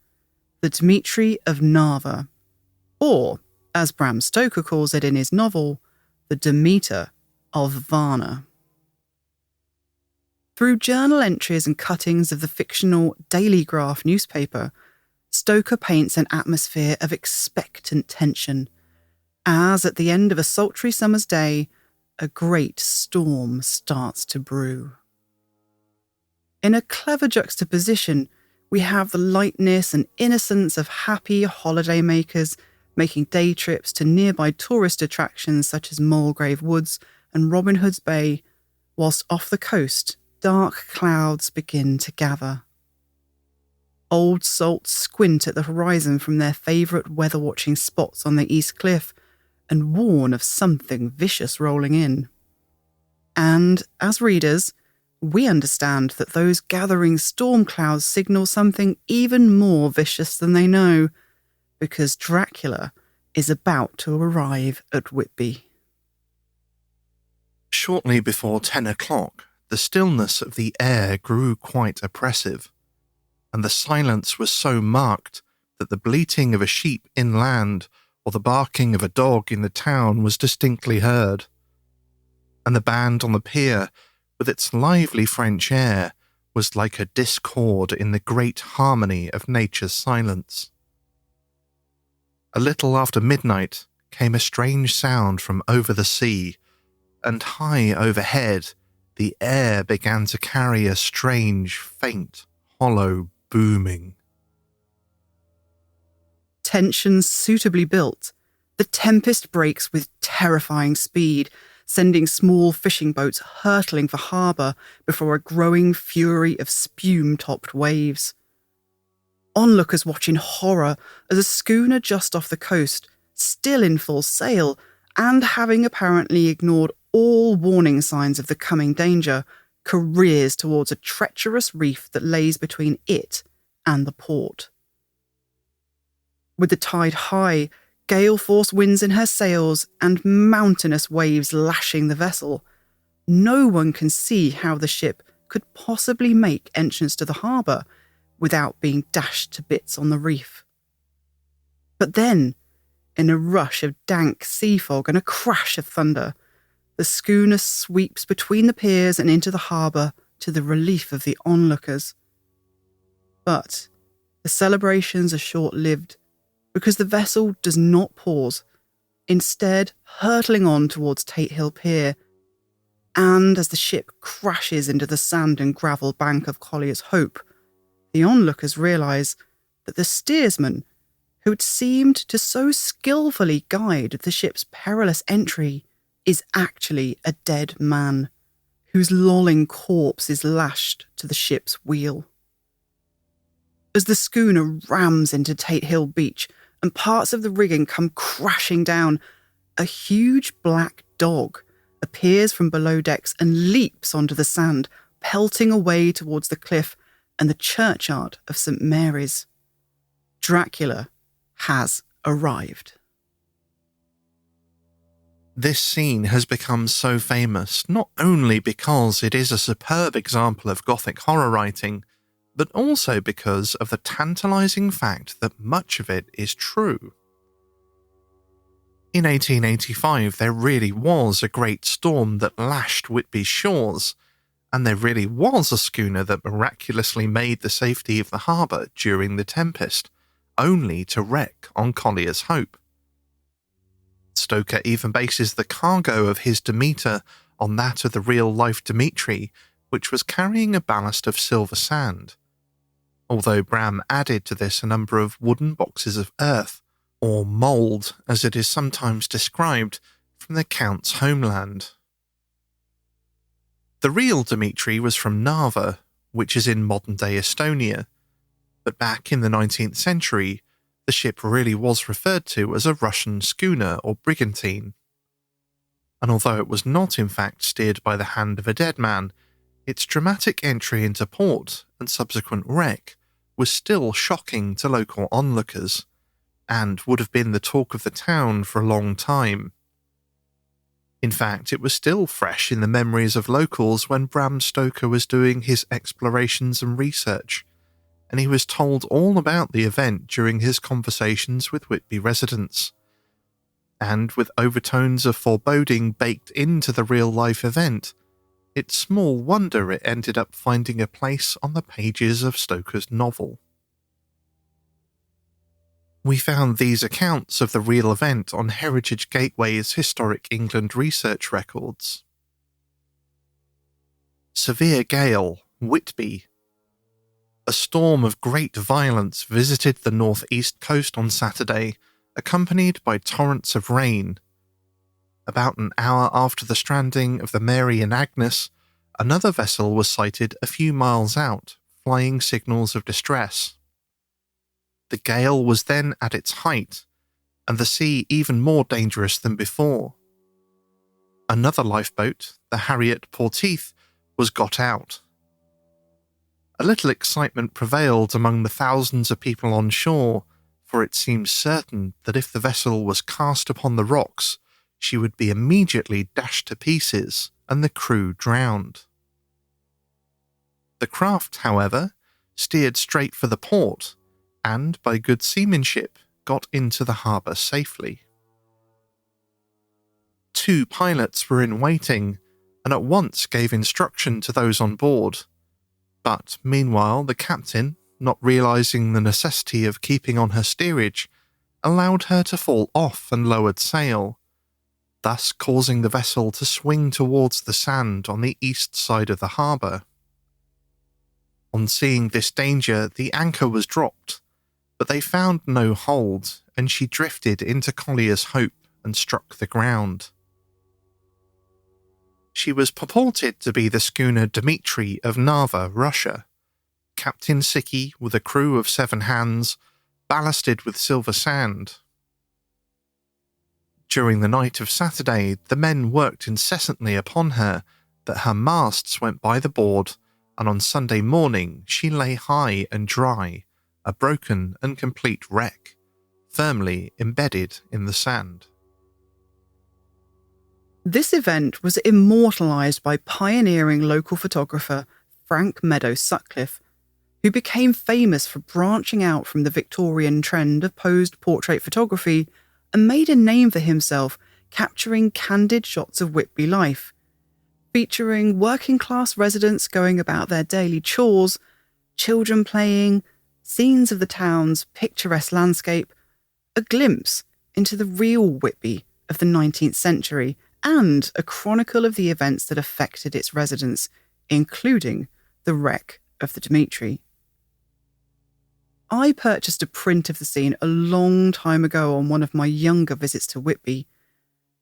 the Dmitri of Narva, or, as Bram Stoker calls it in his novel, the Demeter of Varna. Through journal entries and cuttings of the fictional Daily Graph newspaper, Stoker paints an atmosphere of expectant tension, as at the end of a sultry summer's day, a great storm starts to brew. In a clever juxtaposition, we have the lightness and innocence of happy holidaymakers making day trips to nearby tourist attractions such as Mulgrave Woods and Robin Hood's Bay, whilst off the coast, dark clouds begin to gather. Old salts squint at the horizon from their favourite weather-watching spots on the East Cliff and warn of something vicious rolling in. And, as readers, we understand that those gathering storm clouds signal something even more vicious than they know, because Dracula is about to arrive at Whitby. Shortly before 10 o'clock, the stillness of the air grew quite oppressive, and the silence was so marked that the bleating of a sheep inland or the barking of a dog in the town was distinctly heard. And the band on the pier, with its lively French air, was like a discord in the great harmony of nature's silence. A little after midnight came a strange sound from over the sea, and high overhead the air began to carry a strange, faint, hollow booming. Tensions suitably built, the tempest breaks with terrifying speed, sending small fishing boats hurtling for harbour before a growing fury of spume-topped waves. Onlookers watch in horror as a schooner just off the coast, still in full sail, and having apparently ignored all warning signs of the coming danger, careers towards a treacherous reef that lays between it and the port. With the tide high, gale-force winds in her sails and mountainous waves lashing the vessel, no one can see how the ship could possibly make entrance to the harbour without being dashed to bits on the reef. But then, in a rush of dank sea fog and a crash of thunder, the schooner sweeps between the piers and into the harbour to the relief of the onlookers. But the celebrations are short-lived, because the vessel does not pause, instead hurtling on towards Tate Hill Pier, and as the ship crashes into the sand and gravel bank of Collier's Hope, the onlookers realise that the steersman, who had seemed to so skillfully guide the ship's perilous entry, is actually a dead man, whose lolling corpse is lashed to the ship's wheel. As the schooner rams into Tate Hill Beach and parts of the rigging come crashing down, a huge black dog appears from below decks and leaps onto the sand, pelting away towards the cliff and the churchyard of St. Mary's. Dracula has arrived. This scene has become so famous not only because it is a superb example of Gothic horror writing, but also because of the tantalising fact that much of it is true. In 1885, there really was a great storm that lashed Whitby's shores, and there really was a schooner that miraculously made the safety of the harbour during the tempest, only to wreck on Collier's Hope. Stoker even bases the cargo of his Demeter on that of the real-life Dimitri, which was carrying a ballast of silver sand, although Bram added to this a number of wooden boxes of earth, or mould as it is sometimes described, from the Count's homeland. The real Dimitri was from Narva, which is in modern-day Estonia, but back in the 19th century, the ship really was referred to as a Russian schooner or brigantine. And although it was not in fact steered by the hand of a dead man, its dramatic entry into port and subsequent wreck was still shocking to local onlookers, and would have been the talk of the town for a long time. In fact, it was still fresh in the memories of locals when Bram Stoker was doing his explorations and research, and he was told all about the event during his conversations with Whitby residents. And with overtones of foreboding baked into the real-life event, it's small wonder it ended up finding a place on the pages of Stoker's novel. We found these accounts of the real event on Heritage Gateway's Historic England research records. Severe gale, Whitby. A storm of great violence visited the northeast coast on Saturday, accompanied by torrents of rain. About an hour after the stranding of the Mary and Agnes, another vessel was sighted a few miles out, flying signals of distress. The gale was then at its height, and the sea even more dangerous than before. Another lifeboat, the Harriet Porteith, was got out. A little excitement prevailed among the thousands of people on shore, for it seemed certain that if the vessel was cast upon the rocks, she would be immediately dashed to pieces and the crew drowned. The craft, however, steered straight for the port, and by good seamanship got into the harbour safely. 2 pilots were in waiting, and at once gave instruction to those on board. But meanwhile the captain, not realising the necessity of keeping on her steerage, allowed her to fall off and lowered sail, thus causing the vessel to swing towards the sand on the east side of the harbour. On seeing this danger, the anchor was dropped, but they found no hold, and she drifted into Collier's Hope and struck the ground. She was purported to be the schooner Dmitri of Narva, Russia, Captain Sicky with a crew of 7 hands, ballasted with silver sand. During the night of Saturday, the men worked incessantly upon her, that her masts went by the board, and on Sunday morning she lay high and dry, a broken and complete wreck, firmly embedded in the sand. This event was immortalised by pioneering local photographer Frank Meadows Sutcliffe, who became famous for branching out from the Victorian trend of posed portrait photography and made a name for himself capturing candid shots of Whitby life, featuring working-class residents going about their daily chores, children playing, scenes of the town's picturesque landscape, a glimpse into the real Whitby of the 19th century, and a chronicle of the events that affected its residents, including the wreck of the Dmitri. I purchased a print of the scene a long time ago on one of my younger visits to Whitby,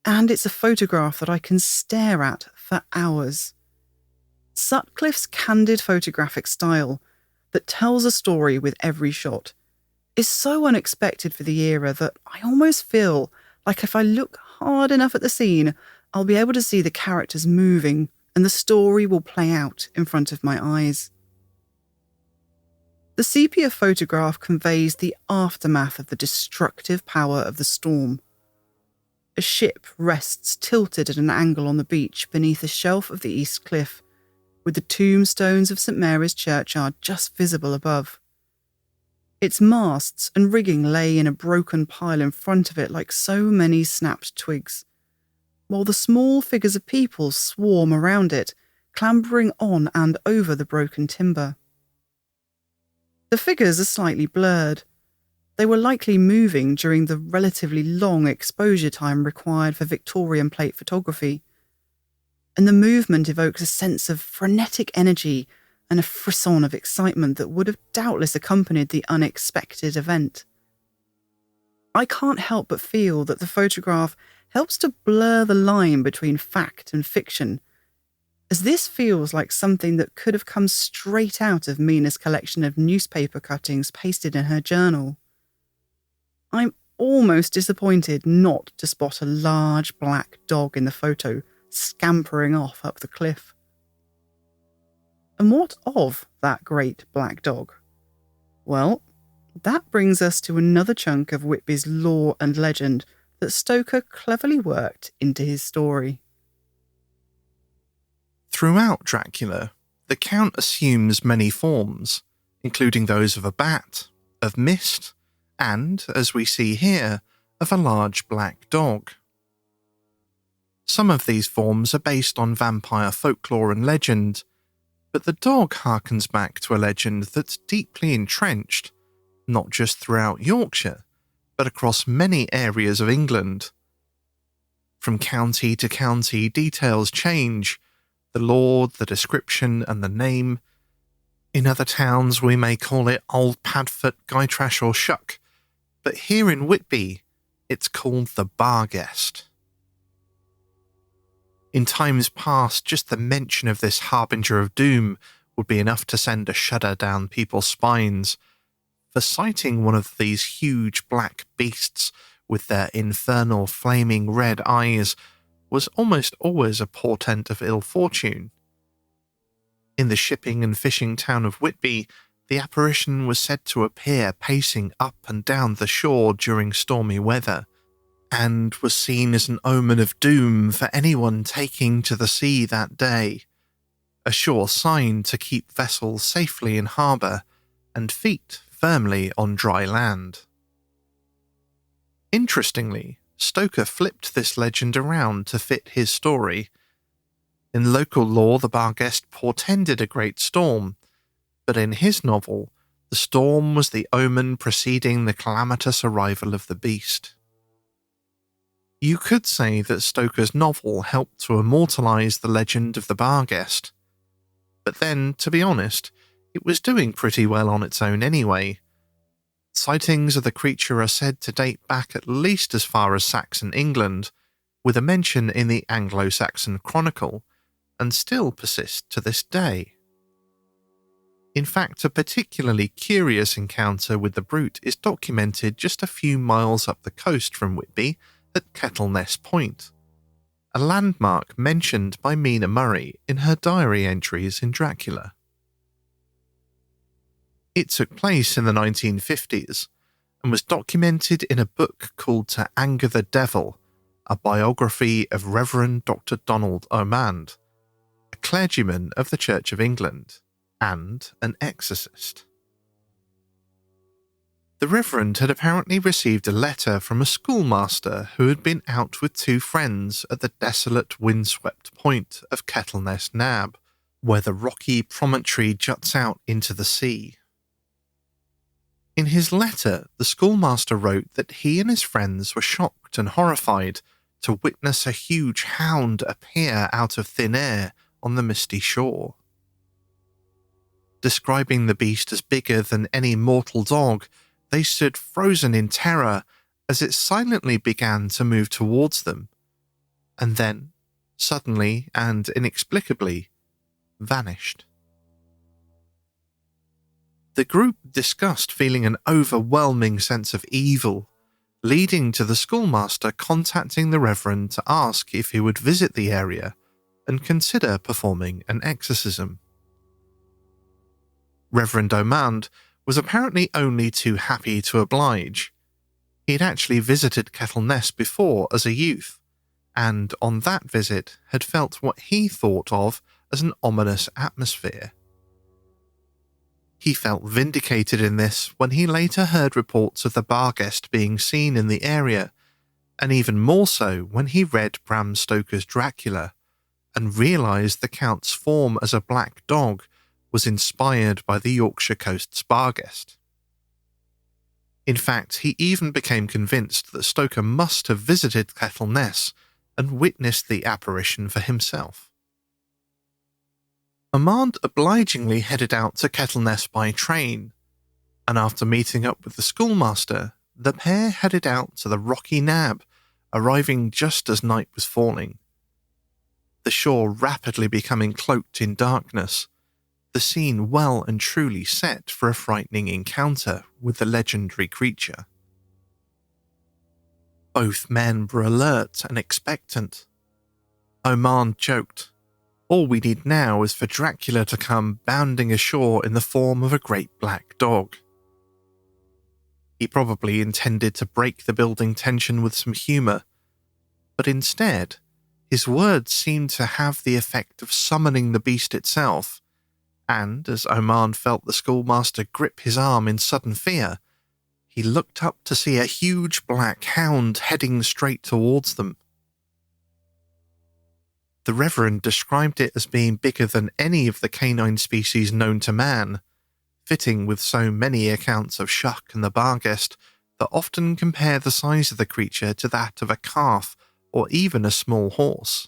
and it's a photograph that I can stare at for hours. Sutcliffe's candid photographic style, that tells a story with every shot, is so unexpected for the era that I almost feel like if I look hard enough at the scene, I'll be able to see the characters moving and the story will play out in front of my eyes. The sepia photograph conveys the aftermath of the destructive power of the storm. A ship rests tilted at an angle on the beach beneath a shelf of the east cliff, with the tombstones of St Mary's churchyard just visible above. Its masts and rigging lay in a broken pile in front of it like so many snapped twigs, while the small figures of people swarm around it, clambering on and over the broken timber. The figures are slightly blurred. They were likely moving during the relatively long exposure time required for Victorian plate photography, and the movement evokes a sense of frenetic energy and a frisson of excitement that would have doubtless accompanied the unexpected event. I can't help but feel that the photograph helps to blur the line between fact and fiction, as this feels like something that could have come straight out of Mina's collection of newspaper cuttings pasted in her journal. I'm almost disappointed not to spot a large black dog in the photo scampering off up the cliff. And what of that great black dog? Well, that brings us to another chunk of Whitby's lore and legend that Stoker cleverly worked into his story. Throughout Dracula, the Count assumes many forms, including those of a bat, of mist, and, as we see here, of a large black dog. Some of these forms are based on vampire folklore and legend, but the dog harkens back to a legend that's deeply entrenched, not just throughout Yorkshire, but across many areas of England. From county to county, details change: the lord, the description, and the name. In other towns, we may call it Old Padfoot, Gytrash, or Shuck, but here in Whitby, it's called the Barguest. In times past, just the mention of this harbinger of doom would be enough to send a shudder down people's spines. For sighting one of these huge black beasts with their infernal flaming red eyes was almost always a portent of ill fortune. In the shipping and fishing town of Whitby, the apparition was said to appear pacing up and down the shore during stormy weather, and was seen as an omen of doom for anyone taking to the sea that day, a sure sign to keep vessels safely in harbour and feet firmly on dry land. Interestingly, Stoker flipped this legend around to fit his story. In local lore, the Barguest portended a great storm, but in his novel, the storm was the omen preceding the calamitous arrival of the beast. You could say that Stoker's novel helped to immortalise the legend of the Barguest, but then, to be honest, it was doing pretty well on its own anyway. Sightings of the creature are said to date back at least as far as Saxon England, with a mention in the Anglo-Saxon Chronicle, and still persist to this day. In fact, a particularly curious encounter with the brute is documented just a few miles up the coast from Whitby at Kettleness Point, a landmark mentioned by Mina Murray in her diary entries in Dracula. It took place in the 1950s and was documented in a book called To Anger the Devil, a biography of Reverend Dr. Donald Ormond, a clergyman of the Church of England and an exorcist. The Reverend had apparently received a letter from a schoolmaster who had been out with two friends at the desolate windswept point of Kettleness Nab, where the rocky promontory juts out into the sea. In his letter, the schoolmaster wrote that he and his friends were shocked and horrified to witness a huge hound appear out of thin air on the misty shore. Describing the beast as bigger than any mortal dog, they stood frozen in terror as it silently began to move towards them, and then, suddenly and inexplicably, vanished. The group discussed feeling an overwhelming sense of evil, leading to the schoolmaster contacting the Reverend to ask if he would visit the area and consider performing an exorcism. Reverend Ormond was apparently only too happy to oblige. He had actually visited Kettleness before as a youth, and on that visit had felt what he thought of as an ominous atmosphere. He felt vindicated in this when he later heard reports of the Barguest being seen in the area, and even more so when he read Bram Stoker's Dracula, and realised the Count's form as a black dog was inspired by the Yorkshire coast's Barguest. In fact, he even became convinced that Stoker must have visited Kettleness and witnessed the apparition for himself. Ormond obligingly headed out to Kettleness by train, and after meeting up with the schoolmaster, the pair headed out to the rocky nab, arriving just as night was falling. The shore rapidly becoming cloaked in darkness, the scene well and truly set for a frightening encounter with the legendary creature. Both men were alert and expectant. Ormond joked, "All we need now is for Dracula to come bounding ashore in the form of a great black dog." He probably intended to break the building tension with some humour, but instead, his words seemed to have the effect of summoning the beast itself, and as Ormond felt the schoolmaster grip his arm in sudden fear, he looked up to see a huge black hound heading straight towards them. The Reverend described it as being bigger than any of the canine species known to man, fitting with so many accounts of Shuck and the Barguest that often compare the size of the creature to that of a calf or even a small horse.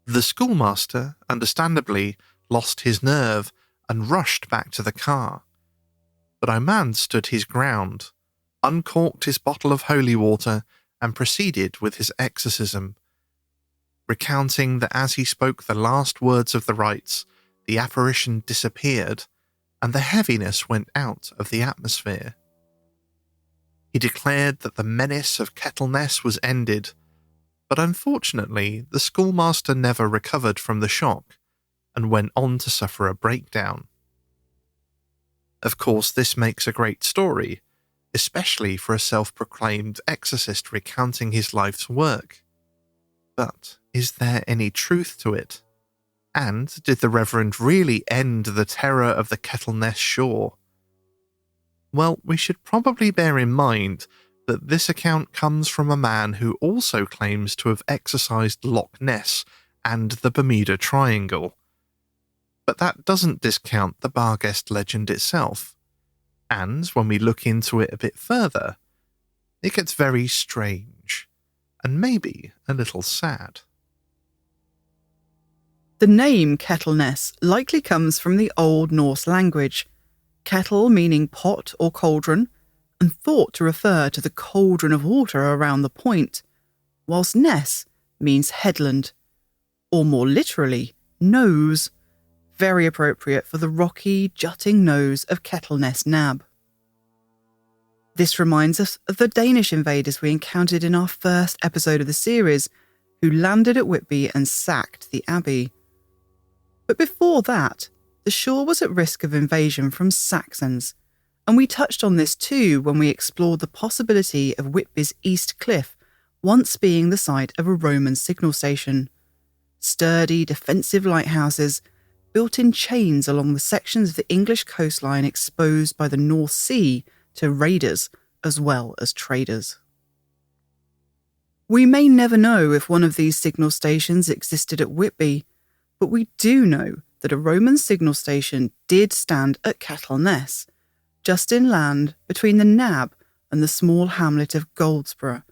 The schoolmaster, understandably, lost his nerve and rushed back to the car. But Oman stood his ground, uncorked his bottle of holy water, and proceeded with his exorcism, recounting that as he spoke the last words of the rites, the apparition disappeared and the heaviness went out of the atmosphere. He declared that the menace of Kettleness was ended, but unfortunately the schoolmaster never recovered from the shock and went on to suffer a breakdown. Of course, this makes a great story, especially for a self-proclaimed exorcist recounting his life's work. But is there any truth to it? And did the Reverend really end the terror of the Kettleness shore? Well, we should probably bear in mind that this account comes from a man who also claims to have exorcised Loch Ness and the Bermuda Triangle. But that doesn't discount the Barghest legend itself. And when we look into it a bit further, it gets very strange, and maybe a little sad. The name Kettleness likely comes from the Old Norse language, kettle meaning pot or cauldron, and thought to refer to the cauldron of water around the point, whilst Ness means headland, or more literally, nose, very appropriate for the rocky, jutting nose of Kettleness Nab. This reminds us of the Danish invaders we encountered in our first episode of the series, who landed at Whitby and sacked the abbey. But before that, the shore was at risk of invasion from Saxons, and we touched on this too when we explored the possibility of Whitby's East Cliff once being the site of a Roman signal station. Sturdy, defensive lighthouses built in chains along the sections of the English coastline exposed by the North Sea to raiders as well as traders. We may never know if one of these signal stations existed at Whitby, but we do know that a Roman signal station did stand at Kettleness, just inland between the Nab and the small hamlet of Goldsborough,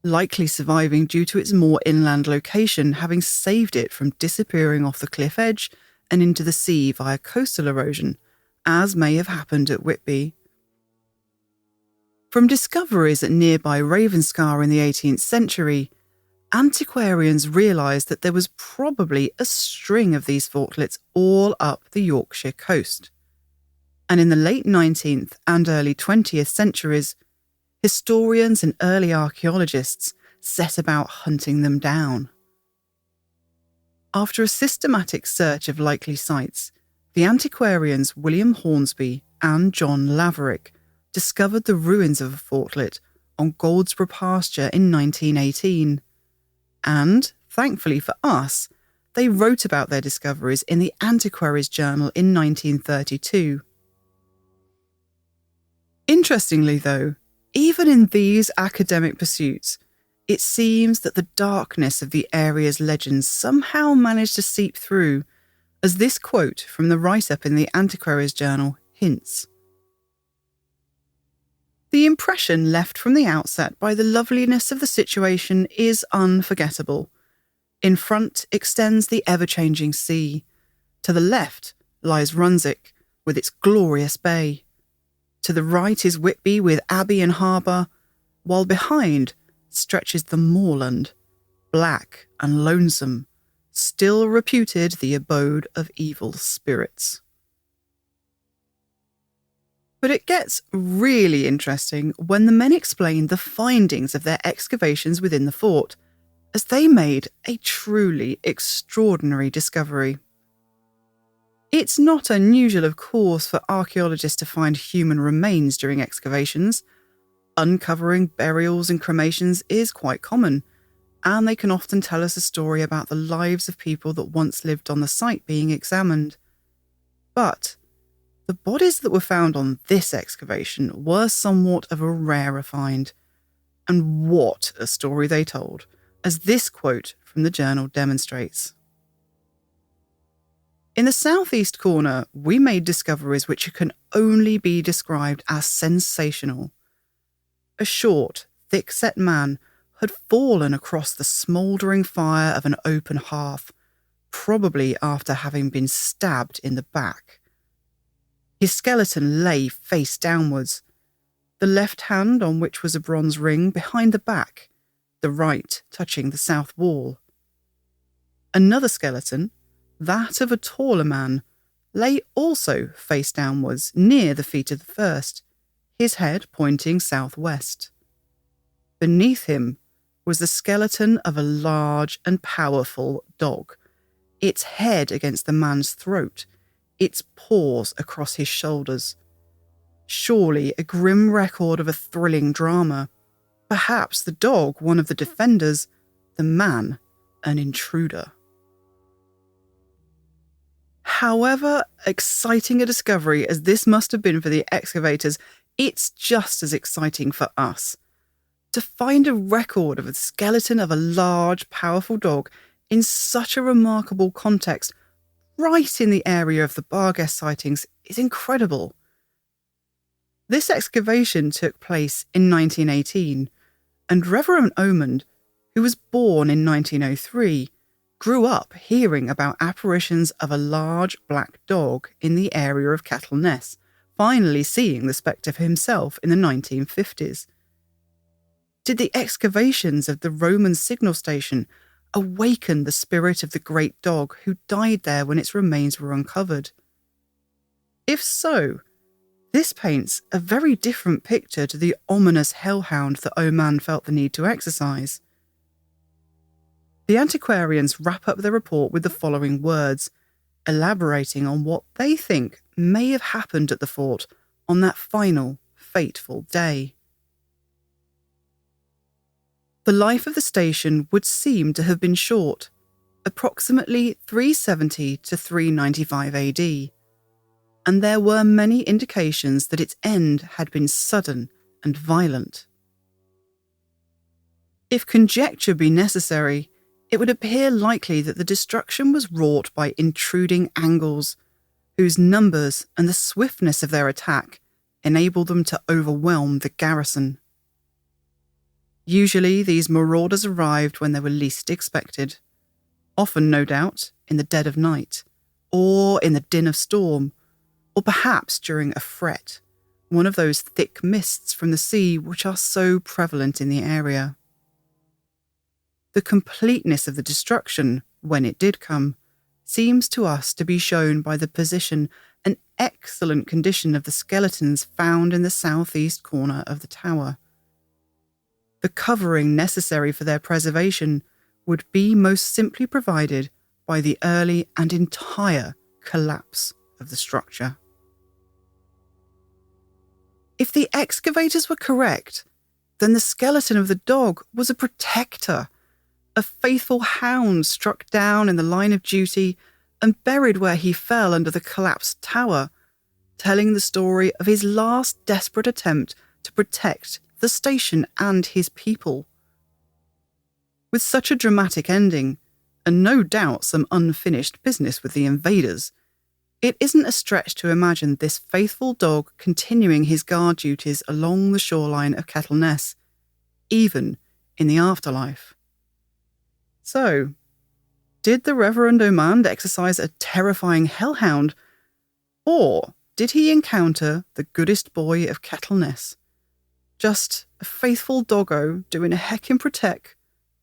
likely surviving due to its more inland location having saved it from disappearing off the cliff edge and into the sea via coastal erosion, as may have happened at Whitby. From discoveries at nearby Ravenscar in the 18th century, antiquarians realised that there was probably a string of these fortlets all up the Yorkshire coast. And in the late 19th and early 20th centuries, historians and early archaeologists set about hunting them down. After a systematic search of likely sites, the antiquarians William Hornsby and John Laverick discovered the ruins of a fortlet on Goldsborough pasture in 1918. And, thankfully for us, they wrote about their discoveries in the Antiquaries Journal in 1932. Interestingly, though, even in these academic pursuits, it seems that the darkness of the area's legends somehow managed to seep through, as this quote from the write-up in the Antiquaries Journal hints. The impression left from the outset by the loveliness of the situation is unforgettable. In front extends the ever-changing sea. To the left lies Runswick with its glorious bay. To the right is Whitby with abbey and harbour, while behind stretches the moorland, black and lonesome, still reputed the abode of evil spirits. But it gets really interesting when the men explain the findings of their excavations within the fort, as they made a truly extraordinary discovery. It's not unusual, of course, for archaeologists to find human remains during excavations. Uncovering burials and cremations is quite common, and they can often tell us a story about the lives of people that once lived on the site being examined. But the bodies that were found on this excavation were somewhat of a rarer find. And what a story they told, as this quote from the journal demonstrates. In the southeast corner, we made discoveries which can only be described as sensational. A short, thick-set man had fallen across the smouldering fire of an open hearth, probably after having been stabbed in the back. His skeleton lay face downwards, the left hand on which was a bronze ring behind the back, the right touching the south wall. Another skeleton, that of a taller man, lay also face downwards near the feet of the first, his head pointing southwest. Beneath him was the skeleton of a large and powerful dog, its head against the man's throat, its paws across his shoulders. Surely a grim record of a thrilling drama. Perhaps the dog one of the defenders, the man an intruder. However exciting a discovery as this must have been for the excavators, it's just as exciting for us. To find a record of a skeleton of a large, powerful dog in such a remarkable context, right in the area of the Barguest sightings, is incredible. This excavation took place in 1918, and Reverend Omond, who was born in 1903, grew up hearing about apparitions of a large black dog in the area of Kettleness, finally seeing the spectre for himself in the 1950s. Did the excavations of the Roman signal station awaken the spirit of the great dog who died there when its remains were uncovered? If so, this paints a very different picture to the ominous hellhound that Oman felt the need to exercise. The antiquarians wrap up their report with the following words, elaborating on what they think may have happened at the fort on that final, fateful day. The life of the station would seem to have been short, approximately 370 to 395 AD, and there were many indications that its end had been sudden and violent. If conjecture be necessary, it would appear likely that the destruction was wrought by intruding angles, whose numbers and the swiftness of their attack enabled them to overwhelm the garrison. Usually these marauders arrived when they were least expected, often, no doubt, in the dead of night, or in the din of storm, or perhaps during a fret, one of those thick mists from the sea which are so prevalent in the area. The completeness of the destruction, when it did come, seems to us to be shown by the position and excellent condition of the skeletons found in the southeast corner of the tower. The covering necessary for their preservation would be most simply provided by the early and entire collapse of the structure. If the excavators were correct, then the skeleton of the dog was a protector, a faithful hound struck down in the line of duty and buried where he fell under the collapsed tower, telling the story of his last desperate attempt to protect the station and his people. With such a dramatic ending, and no doubt some unfinished business with the invaders, it isn't a stretch to imagine this faithful dog continuing his guard duties along the shoreline of Kettleness, even in the afterlife. So, did the Reverend Omand exercise a terrifying hellhound, or did he encounter the goodest boy of Kettleness? Just a faithful doggo doing a heckin' protect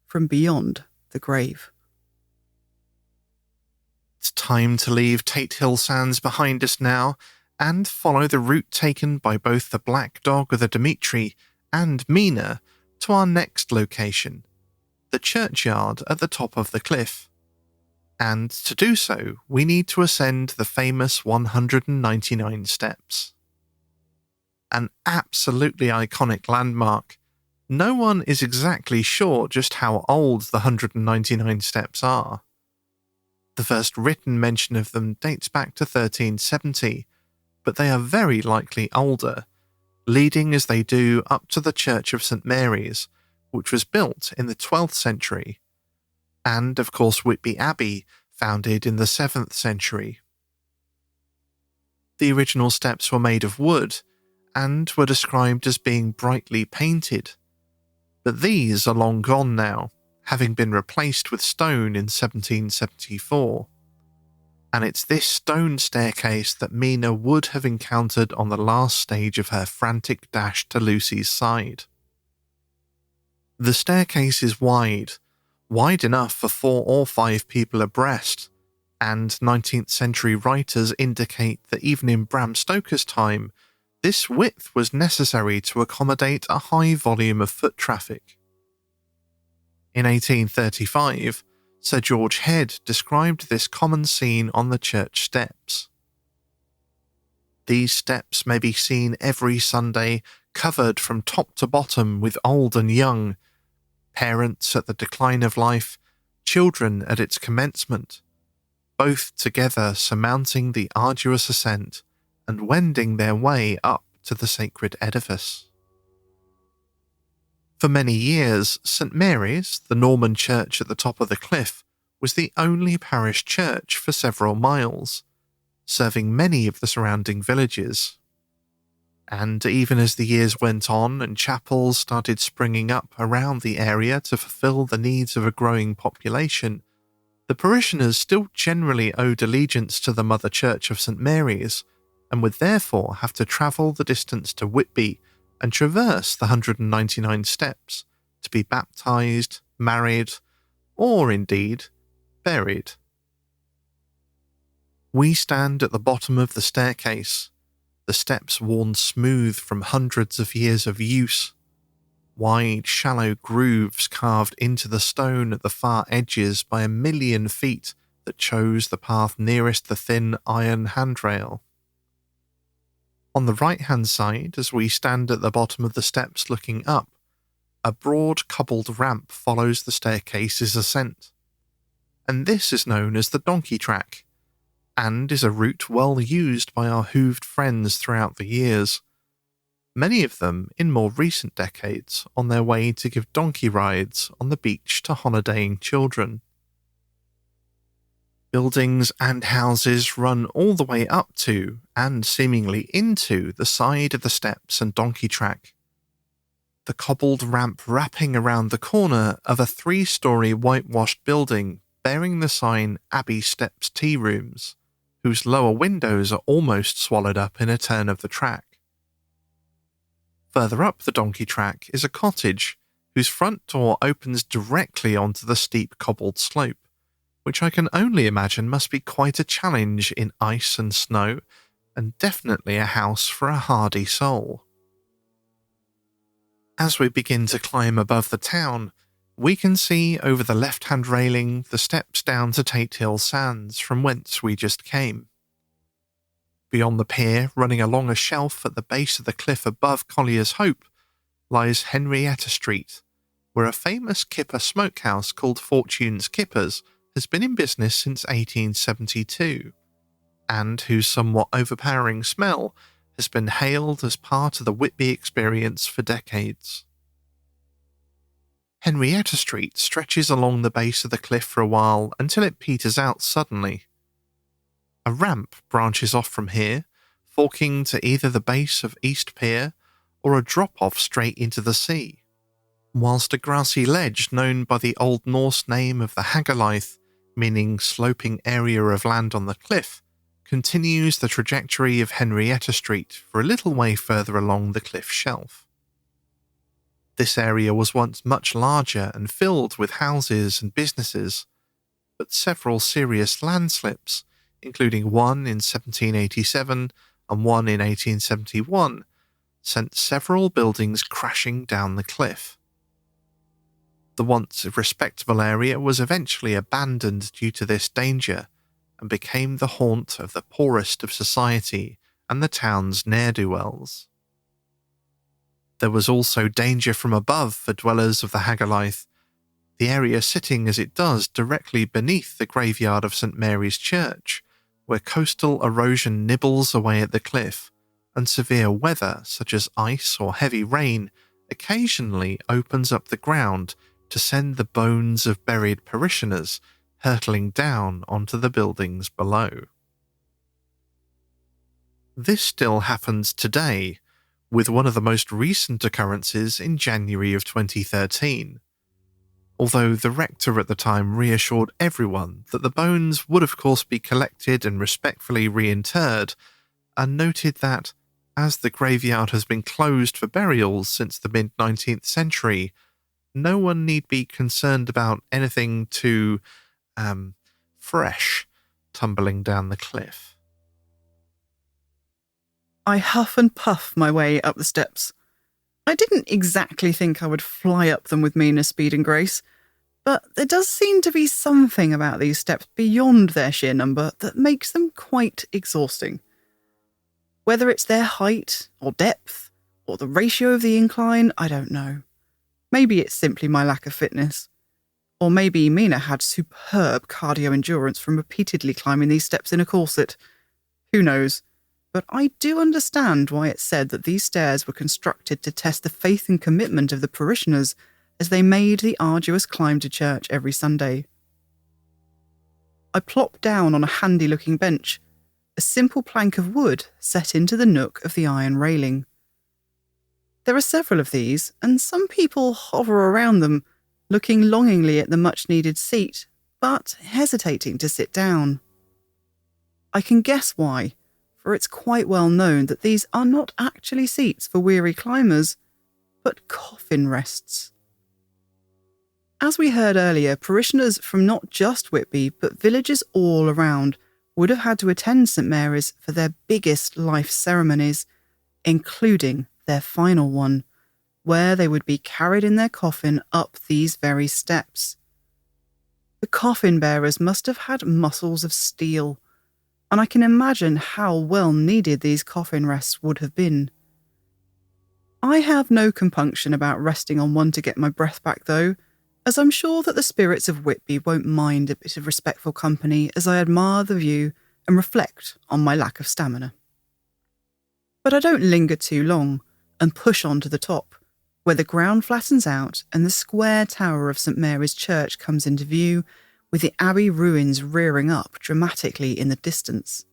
from beyond the grave. It's time to leave Tate Hill Sands behind us now and follow the route taken by both the Black Dog of the Dimitri and Mina to our next location, the churchyard at the top of the cliff. And to do so, we need to ascend the famous 199 steps. An absolutely iconic landmark. No one is exactly sure just how old the 199 steps are. The first written mention of them dates back to 1370, but they are very likely older, leading as they do up to the Church of St Mary's, which was built in the 12th century, and of course Whitby Abbey, founded in the 7th century. The original steps were made of wood and were described as being brightly painted, but these are long gone now, having been replaced with stone in 1774. And it's this stone staircase that Mina would have encountered on the last stage of her frantic dash to Lucy's side. The staircase is wide enough for 4 or 5 people abreast, and 19th century writers indicate that even in Bram Stoker's time, this width was necessary to accommodate a high volume of foot traffic. In 1835, Sir George Head described this common scene on the church steps. These steps may be seen every Sunday, covered from top to bottom with old and young, parents at the decline of life, children at its commencement, both together surmounting the arduous ascent and wending their way up to the sacred edifice. For many years, St Mary's, the Norman church at the top of the cliff, was the only parish church for several miles, serving many of the surrounding villages. And even as the years went on and chapels started springing up around the area to fulfill the needs of a growing population, the parishioners still generally owed allegiance to the Mother Church of St Mary's, and would therefore have to travel the distance to Whitby and traverse the 199 steps to be baptised, married, or indeed buried. We stand at the bottom of the staircase, the steps worn smooth from hundreds of years of use, wide, shallow grooves carved into the stone at the far edges by 1,000,000 feet that chose the path nearest the thin iron handrail. On the right-hand side, as we stand at the bottom of the steps looking up, a broad cobbled ramp follows the staircase's ascent. And this is known as the donkey track, and is a route well used by our hooved friends throughout the years, many of them in more recent decades on their way to give donkey rides on the beach to holidaying children. Buildings and houses run all the way up to, and seemingly into, the side of the steps and donkey track. The cobbled ramp wrapping around the corner of a 3-storey whitewashed building bearing the sign Abbey Steps Tea Rooms, whose lower windows are almost swallowed up in a turn of the track. Further up the donkey track is a cottage whose front door opens directly onto the steep cobbled slope, which I can only imagine must be quite a challenge in ice and snow, and definitely a house for a hardy soul. As we begin to climb above the town, we can see over the left-hand railing the steps down to Tate Hill Sands from whence we just came. Beyond the pier, running along a shelf at the base of the cliff above Collier's Hope, lies Henrietta Street, where a famous kipper smokehouse called Fortune's Kippers has been in business since 1872, and whose somewhat overpowering smell has been hailed as part of the Whitby experience for decades. Henrietta Street stretches along the base of the cliff for a while until it peters out suddenly. A ramp branches off from here, forking to either the base of East Pier or a drop-off straight into the sea, whilst a grassy ledge known by the Old Norse name of the Hagalaith, meaning sloping area of land on the cliff, continues the trajectory of Henrietta Street for a little way further along the cliff shelf. This area was once much larger and filled with houses and businesses, but several serious landslips, including one in 1787 and one in 1871, sent several buildings crashing down the cliff. The once respectable area was eventually abandoned due to this danger and became the haunt of the poorest of society and the town's ne'er-do-wells. There was also danger from above for dwellers of the Hagalaith, the area sitting as it does directly beneath the graveyard of St Mary's Church, where coastal erosion nibbles away at the cliff, and severe weather such as ice or heavy rain occasionally opens up the ground to send the bones of buried parishioners hurtling down onto the buildings below. This still happens today, with one of the most recent occurrences in January of 2013. Although the rector at the time reassured everyone that the bones would of course be collected and respectfully reinterred, and noted that, as the graveyard has been closed for burials since the mid-19th century, no one need be concerned about anything too, fresh tumbling down the cliff. I huff and puff my way up the steps. I didn't exactly think I would fly up them with Mina speed and grace, but there does seem to be something about these steps beyond their sheer number that makes them quite exhausting. Whether it's their height, or depth, or the ratio of the incline, I don't know. Maybe it's simply my lack of fitness. Or maybe Mina had superb cardio endurance from repeatedly climbing these steps in a corset. Who knows? But I do understand why it's said that these stairs were constructed to test the faith and commitment of the parishioners as they made the arduous climb to church every Sunday. I plop down on a handy-looking bench, a simple plank of wood set into the nook of the iron railing. There are several of these, and some people hover around them, looking longingly at the much-needed seat, but hesitating to sit down. I can guess why, for it's quite well known that these are not actually seats for weary climbers, but coffin rests. As we heard earlier, parishioners from not just Whitby, but villages all around would have had to attend St Mary's for their biggest life ceremonies, including their final one, where they would be carried in their coffin up these very steps. The coffin bearers must have had muscles of steel, and I can imagine how well needed these coffin rests would have been. I have no compunction about resting on one to get my breath back though, as I'm sure that the spirits of Whitby won't mind a bit of respectful company as I admire the view and reflect on my lack of stamina. But I don't linger too long and push on to the top, where the ground flattens out and the square tower of St Mary's Church comes into view, with the abbey ruins rearing up dramatically in the distance.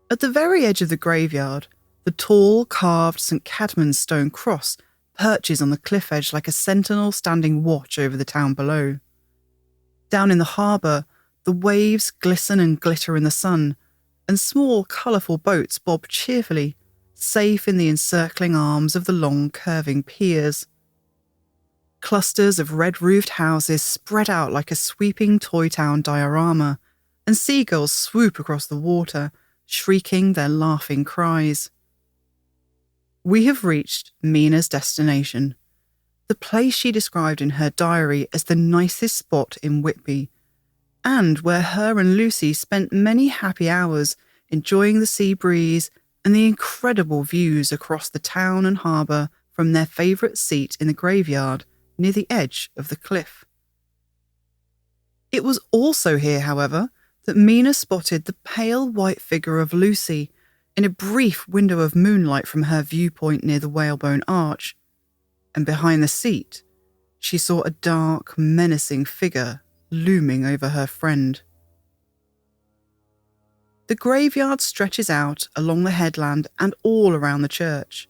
At the very edge of the graveyard, the tall, carved St Cadman's stone cross perches on the cliff edge like a sentinel standing watch over the town below. Down in the harbour, the waves glisten and glitter in the sun, and small, colourful boats bob cheerfully, safe in the encircling arms of the long, curving piers. Clusters of red-roofed houses spread out like a sweeping toy town diorama, and seagulls swoop across the water, shrieking their laughing cries. We have reached Mina's destination, the place she described in her diary as the nicest spot in Whitby, and where her and Lucy spent many happy hours enjoying the sea breeze and the incredible views across the town and harbour from their favourite seat in the graveyard near the edge of the cliff. It was also here, however, that Mina spotted the pale white figure of Lucy in a brief window of moonlight from her viewpoint near the whalebone arch, and behind the seat, she saw a dark, menacing figure looming over her friend. The graveyard stretches out along the headland and all around the church.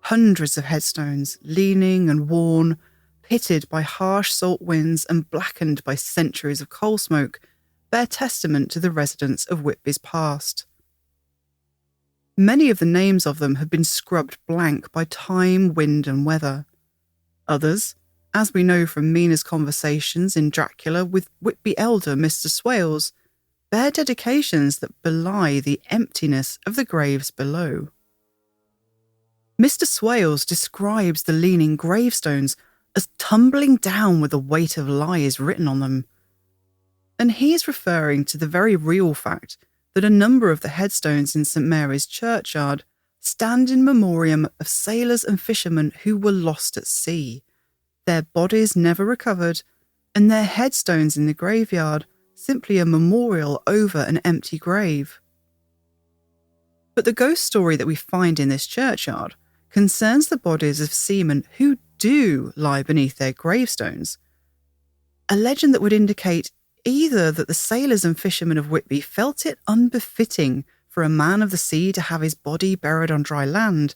Hundreds of headstones, leaning and worn, pitted by harsh salt winds and blackened by centuries of coal smoke, bear testament to the residents of Whitby's past. Many of the names of them have been scrubbed blank by time, wind and weather. Others, as we know from Mina's conversations in Dracula with Whitby elder Mr. Swales, bear dedications that belie the emptiness of the graves below. Mr. Swales describes the leaning gravestones as tumbling down with the weight of lies written on them. And he is referring to the very real fact that a number of the headstones in St Mary's churchyard stand in memoriam of sailors and fishermen who were lost at sea, their bodies never recovered, and their headstones in the graveyard simply a memorial over an empty grave. But the ghost story that we find in this churchyard concerns the bodies of seamen who do lie beneath their gravestones. A legend that would indicate either that the sailors and fishermen of Whitby felt it unbefitting for a man of the sea to have his body buried on dry land,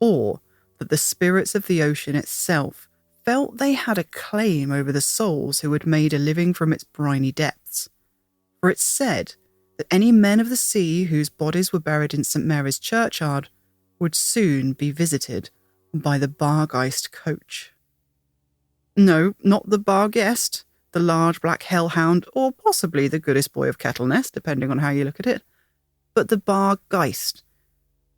or that the spirits of the ocean itself felt they had a claim over the souls who had made a living from its briny depths. For it's said that any men of the sea whose bodies were buried in St. Mary's churchyard would soon be visited by the Bargeist coach. No, not the Barguest, the large black hellhound, or possibly the goodest boy of Kettleness, depending on how you look at it, but the Bargeist.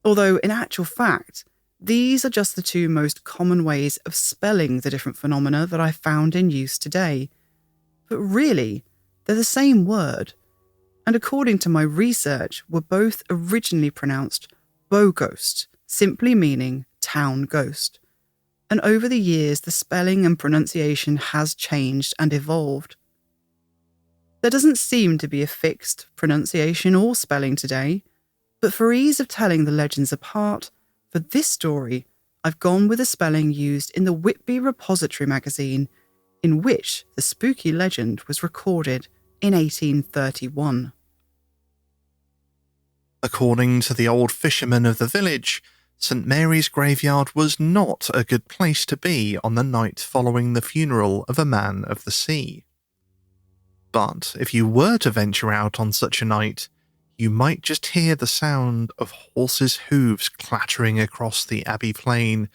Although, in actual fact, these are just the two most common ways of spelling the different phenomena that I found in use today. But really, they're the same word, and according to my research, were both originally pronounced Bogost, simply meaning town ghost. And over the years, the spelling and pronunciation has changed and evolved. There doesn't seem to be a fixed pronunciation or spelling today, but for ease of telling the legends apart, for this story, I've gone with the spelling used in the Whitby Repository magazine, in which the spooky legend was recorded in 1831. According to the old fishermen of the village, St. Mary's graveyard was not a good place to be on the night following the funeral of a man of the sea. But if you were to venture out on such a night, you might just hear the sound of horses' hooves clattering across the Abbey Plain,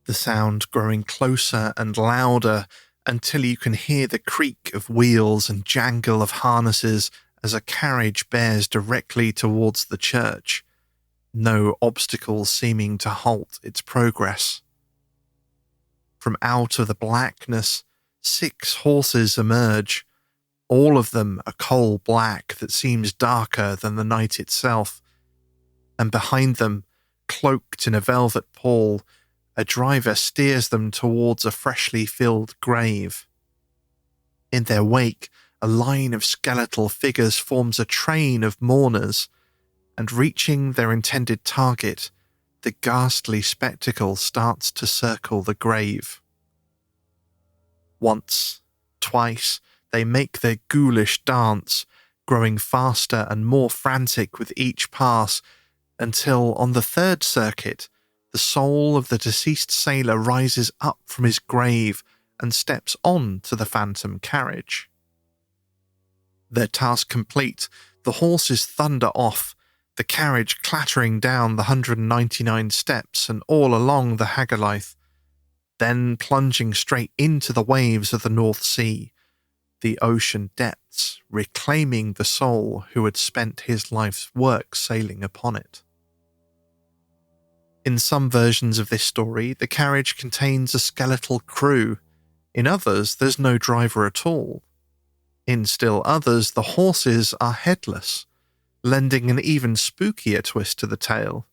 the sound growing closer and louder until you can hear the creak of wheels and jangle of harnesses as a carriage bears directly towards the church, no obstacles seeming to halt its progress. From out of the blackness, 6 horses emerge, all of them a coal black that seems darker than the night itself, and behind them, cloaked in a velvet pall, a driver steers them towards a freshly filled grave. In their wake, a line of skeletal figures forms a train of mourners, and reaching their intended target, the ghastly spectacle starts to circle the grave. Once, twice, they make their ghoulish dance, growing faster and more frantic with each pass, until on the 3rd circuit, the soul of the deceased sailor rises up from his grave and steps on to the phantom carriage. Their task complete, the horses thunder off, the carriage clattering down the 199 steps and all along the Haggerlyth, then plunging straight into the waves of the North Sea, the ocean depths, reclaiming the soul who had spent his life's work sailing upon it. In some versions of this story, the carriage contains a skeletal crew. In others, there's no driver at all. In still others, the horses are headless, lending an even spookier twist to the tale.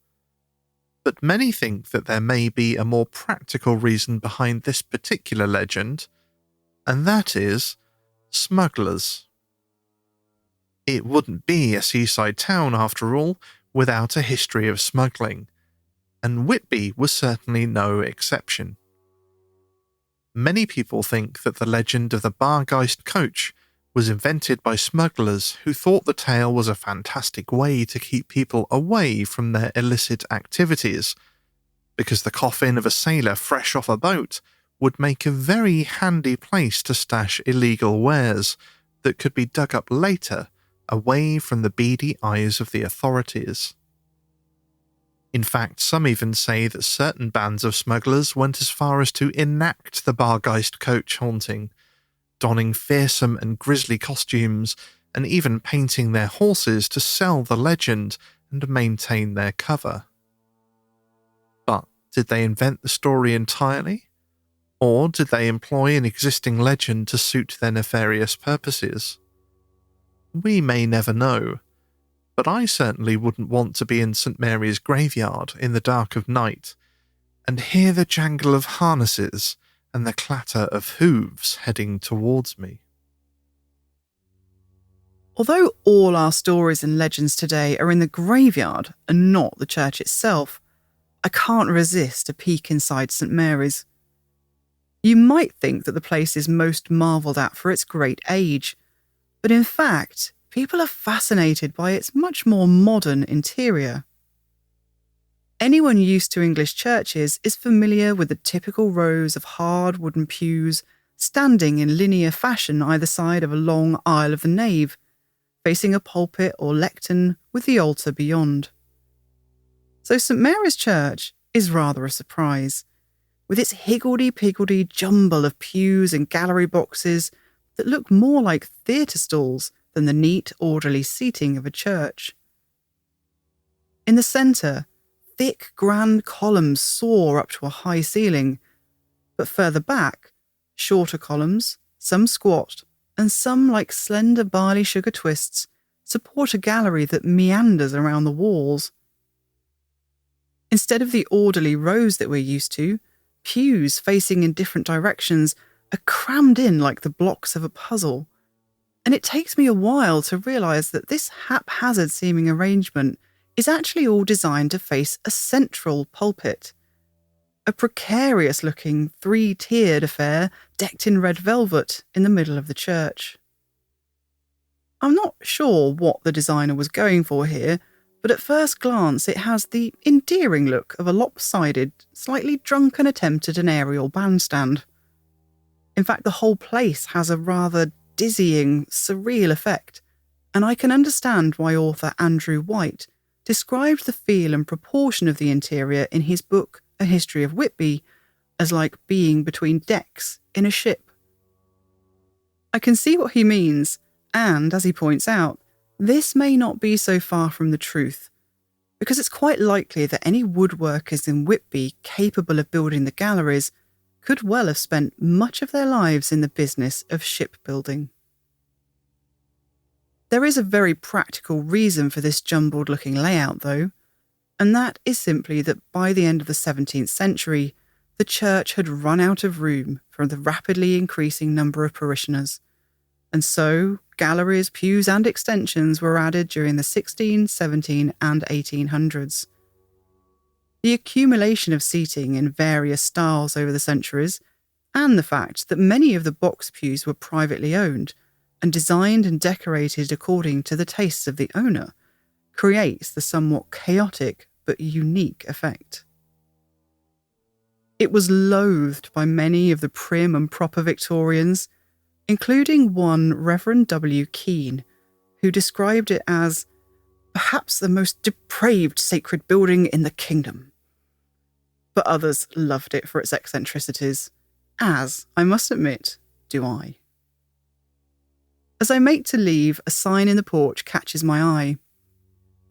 But many think that there may be a more practical reason behind this particular legend, and that is smugglers. It wouldn't be a seaside town, after all, without a history of smuggling, and Whitby was certainly no exception. Many people think that the legend of the Bargeist coach was invented by smugglers who thought the tale was a fantastic way to keep people away from their illicit activities, because the coffin of a sailor fresh off a boat would make a very handy place to stash illegal wares that could be dug up later, away from the beady eyes of the authorities. In fact, some even say that certain bands of smugglers went as far as to enact the Bargeist coach haunting, donning fearsome and grisly costumes, and even painting their horses to sell the legend and maintain their cover. But did they invent the story entirely? Or did they employ an existing legend to suit their nefarious purposes? We may never know, but I certainly wouldn't want to be in St. Mary's graveyard in the dark of night and hear the jangle of harnesses and the clatter of hooves heading towards me. Although all our stories and legends today are in the graveyard and not the church itself, I can't resist a peek inside St. Mary's. You might think that the place is most marvelled at for its great age, but in fact, people are fascinated by its much more modern interior. Anyone used to English churches is familiar with the typical rows of hard wooden pews standing in linear fashion either side of a long aisle of the nave, facing a pulpit or lectern with the altar beyond. So St Mary's Church is rather a surprise, with its higgledy-piggledy jumble of pews and gallery boxes that look more like theatre stalls than the neat, orderly seating of a church. In the centre, thick, grand columns soar up to a high ceiling, but further back, shorter columns, some squat, and some like slender barley sugar twists, support a gallery that meanders around the walls. Instead of the orderly rows that we're used to, pews facing in different directions are crammed in like the blocks of a puzzle. And it takes me a while to realise that this haphazard seeming arrangement is actually all designed to face a central pulpit. A precarious-looking, three-tiered affair decked in red velvet in the middle of the church. I'm not sure what the designer was going for here, but at first glance it has the endearing look of a lopsided, slightly drunken attempt at an aerial bandstand. In fact, the whole place has a rather dizzying, surreal effect, and I can understand why author Andrew White described the feel and proportion of the interior in his book A History of Whitby as like being between decks in a ship. I can see what he means, and, as he points out, this may not be so far from the truth, because it's quite likely that any woodworkers in Whitby capable of building the galleries could well have spent much of their lives in the business of shipbuilding. There is a very practical reason for this jumbled-looking layout, though, and that is simply that by the end of the 17th century, the church had run out of room for the rapidly increasing number of parishioners, and so galleries, pews and extensions were added during the 16, 17 and 1800s. The accumulation of seating in various styles over the centuries, and the fact that many of the box pews were privately owned and designed and decorated according to the tastes of the owner, creates the somewhat chaotic but unique effect. It was loathed by many of the prim and proper Victorians, including one Reverend W. Keane, who described it as perhaps the most depraved sacred building in the kingdom. But others loved it for its eccentricities, as, I must admit, do I. As I make to leave, a sign in the porch catches my eye.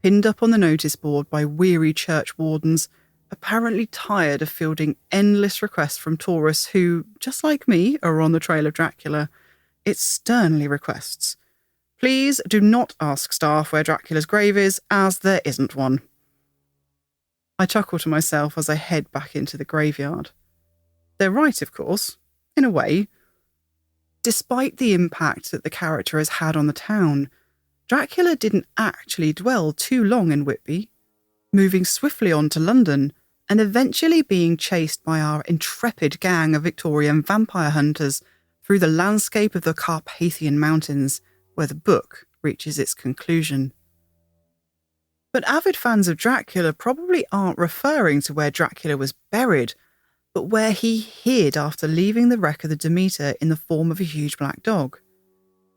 Pinned up on the notice board by weary church wardens, apparently tired of fielding endless requests from tourists who, just like me, are on the trail of Dracula, it sternly requests, please do not ask staff where Dracula's grave is, as there isn't one. I chuckle to myself as I head back into the graveyard. They're right, of course, in a way. Despite the impact that the character has had on the town, Dracula didn't actually dwell too long in Whitby, moving swiftly on to London and eventually being chased by our intrepid gang of Victorian vampire hunters through the landscape of the Carpathian Mountains, where the book reaches its conclusion. But avid fans of Dracula probably aren't referring to where Dracula was buried, but where he hid after leaving the wreck of the Demeter in the form of a huge black dog,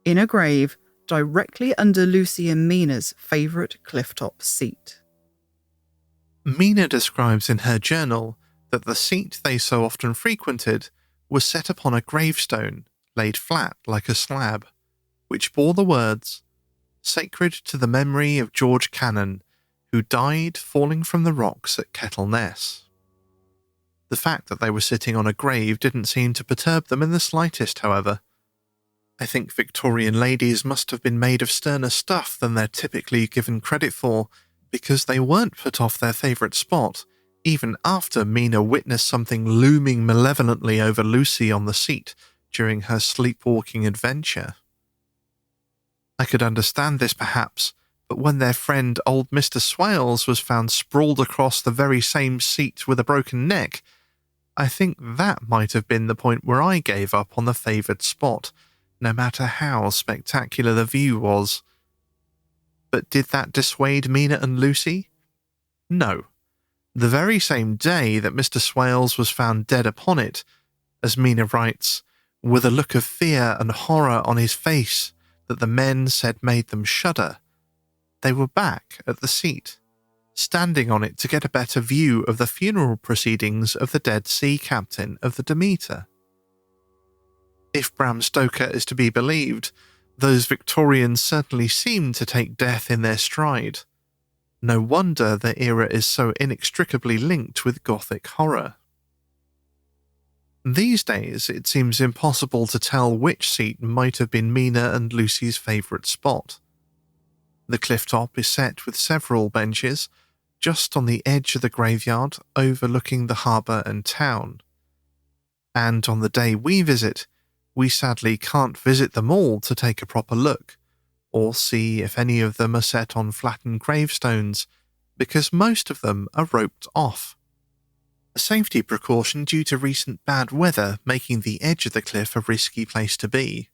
in a grave directly under Lucy and Mina's favourite clifftop seat. Mina describes in her journal that the seat they so often frequented was set upon a gravestone laid flat like a slab, which bore the words, "Sacred to the memory of George Cannon, who died falling from the rocks at Kettle Ness." The fact that they were sitting on a grave didn't seem to perturb them in the slightest, however. I think Victorian ladies must have been made of sterner stuff than they're typically given credit for, because they weren't put off their favourite spot, even after Mina witnessed something looming malevolently over Lucy on the seat during her sleepwalking adventure. I could understand this perhaps, but when their friend old Mr. Swales was found sprawled across the very same seat with a broken neck, I think that might have been the point where I gave up on the favoured spot, no matter how spectacular the view was. But did that dissuade Mina and Lucy? No. The very same day that Mr. Swales was found dead upon it, as Mina writes, with a look of fear and horror on his face that the men said made them shudder, they were back at the seat, standing on it to get a better view of the funeral proceedings of the dead sea captain of the Demeter. If Bram Stoker is to be believed, those Victorians certainly seemed to take death in their stride. No wonder their era is so inextricably linked with Gothic horror. These days, it seems impossible to tell which seat might have been Mina and Lucy's favourite spot. The cliff top is set with several benches, just on the edge of the graveyard overlooking the harbour and town. And on the day we visit, we sadly can't visit them all to take a proper look, or see if any of them are set on flattened gravestones, because most of them are roped off. A safety precaution due to recent bad weather making the edge of the cliff a risky place to be.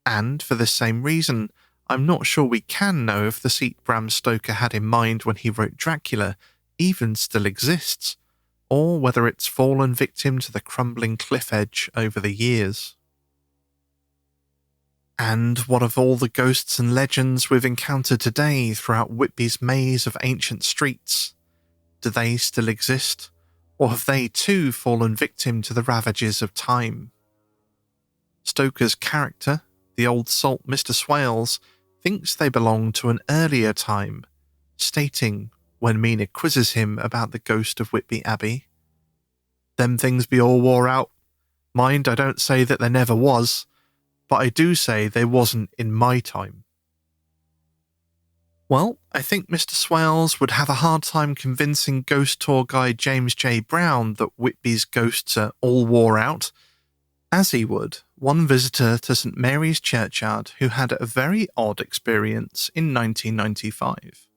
And for the same reason, I'm not sure we can know if the seat Bram Stoker had in mind when he wrote Dracula even still exists, or whether it's fallen victim to the crumbling cliff edge over the years. And what of all the ghosts and legends we've encountered today throughout Whitby's maze of ancient streets? Do they still exist, or have they too fallen victim to the ravages of time? Stoker's character, the old salt Mr. Swales, thinks they belong to an earlier time, stating, when Mina quizzes him about the ghost of Whitby Abbey, "Them things be all wore out. Mind, I don't say that there never was, but I do say they wasn't in my time." Well, I think Mr. Swales would have a hard time convincing ghost tour guide James J. Brown that Whitby's ghosts are all wore out, as he would one visitor to St. Mary's Churchyard who had a very odd experience in 1995.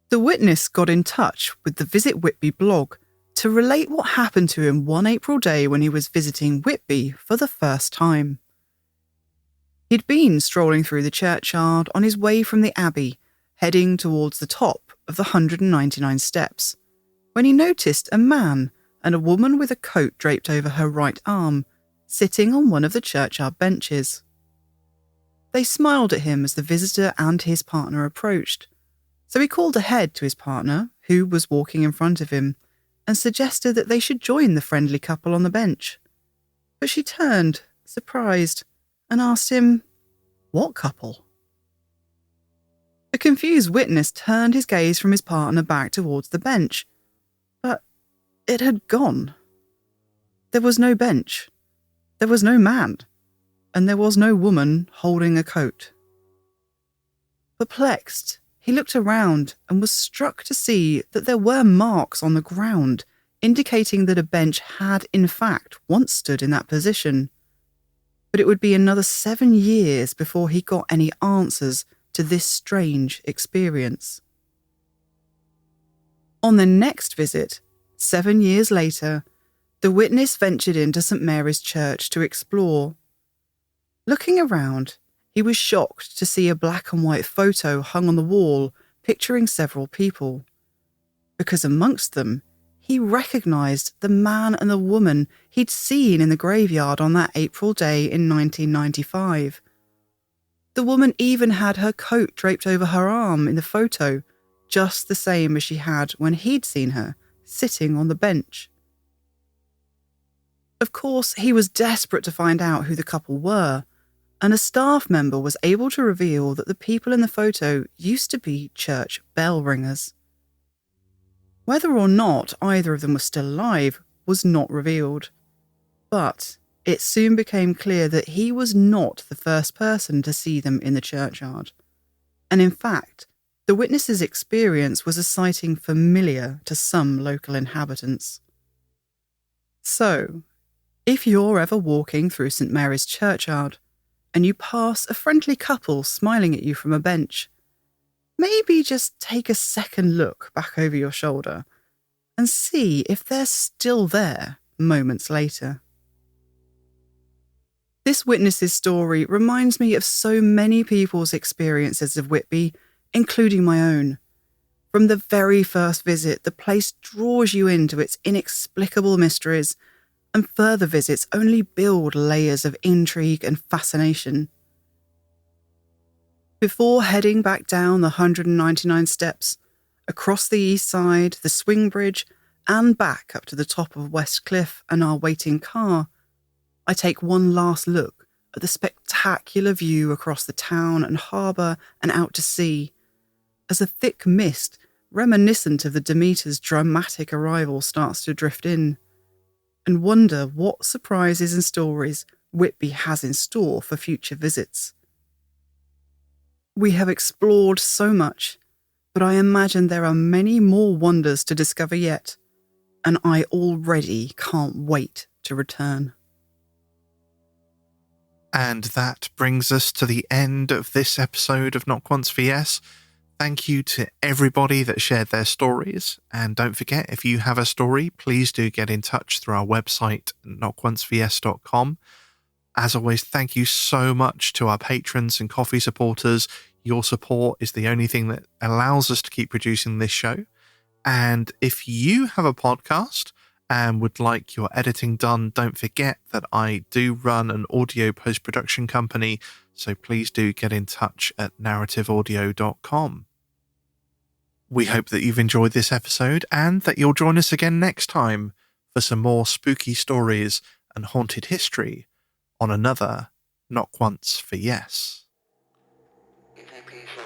The witness got in touch with the Visit Whitby blog to relate what happened to him one April day when he was visiting Whitby for the first time. He'd been strolling through the churchyard on his way from the Abbey, heading towards the top of the 199 steps, when he noticed a man and a woman with a coat draped over her right arm, sitting on one of the churchyard benches. They smiled at him as the visitor and his partner approached, so he called ahead to his partner, who was walking in front of him, and suggested that they should join the friendly couple on the bench. But she turned, surprised, and asked him, "What couple?" The confused witness turned his gaze from his partner back towards the bench, but it had gone. There was no bench, there was no man, and there was no woman holding a coat. Perplexed, he looked around and was struck to see that there were marks on the ground, indicating that a bench had in fact once stood in that position. But it would be another 7 years before he got any answers to this strange experience. On the next visit, 7 years later, the witness ventured into St. Mary's Church to explore. Looking around, he was shocked to see a black and white photo hung on the wall picturing several people, because amongst them, he recognised the man and the woman he'd seen in the graveyard on that April day in 1995. The woman even had her coat draped over her arm in the photo, just the same as she had when he'd seen her, sitting on the bench. Of course, he was desperate to find out who the couple were, and a staff member was able to reveal that the people in the photo used to be church bell ringers. Whether or not either of them was still alive was not revealed, but it soon became clear that he was not the first person to see them in the churchyard, and in fact, the witness's experience was a sighting familiar to some local inhabitants. So, if you're ever walking through St. Mary's Churchyard, and you pass a friendly couple smiling at you from a bench, maybe just take a second look back over your shoulder and see if they're still there moments later. This witness's story reminds me of so many people's experiences of Whitby, including my own. From the very first visit, the place draws you into its inexplicable mysteries, and further visits only build layers of intrigue and fascination. Before heading back down the 199 steps, across the east side, the swing bridge, and back up to the top of West Cliff and our waiting car, I take one last look at the spectacular view across the town and harbour and out to sea, as a thick mist reminiscent of the Demeter's dramatic arrival starts to drift in, and wonder what surprises and stories Whitby has in store for future visits. We have explored so much, but I imagine there are many more wonders to discover yet, and I already can't wait to return. And that brings us to the end of this episode of Not Once for Yes. Thank you to everybody that shared their stories. And don't forget, if you have a story, please do get in touch through our website, notonceforyes.com. As always, thank you so much to our patrons and coffee supporters. Your support is the only thing that allows us to keep producing this show. And if you have a podcast and would like your editing done, don't forget that I do run an audio post-production company, so please do get in touch at narrativeaudio.com. We hope that you've enjoyed this episode and that you'll join us again next time for some more spooky stories and haunted history on another Not Once for Yes. If I pay for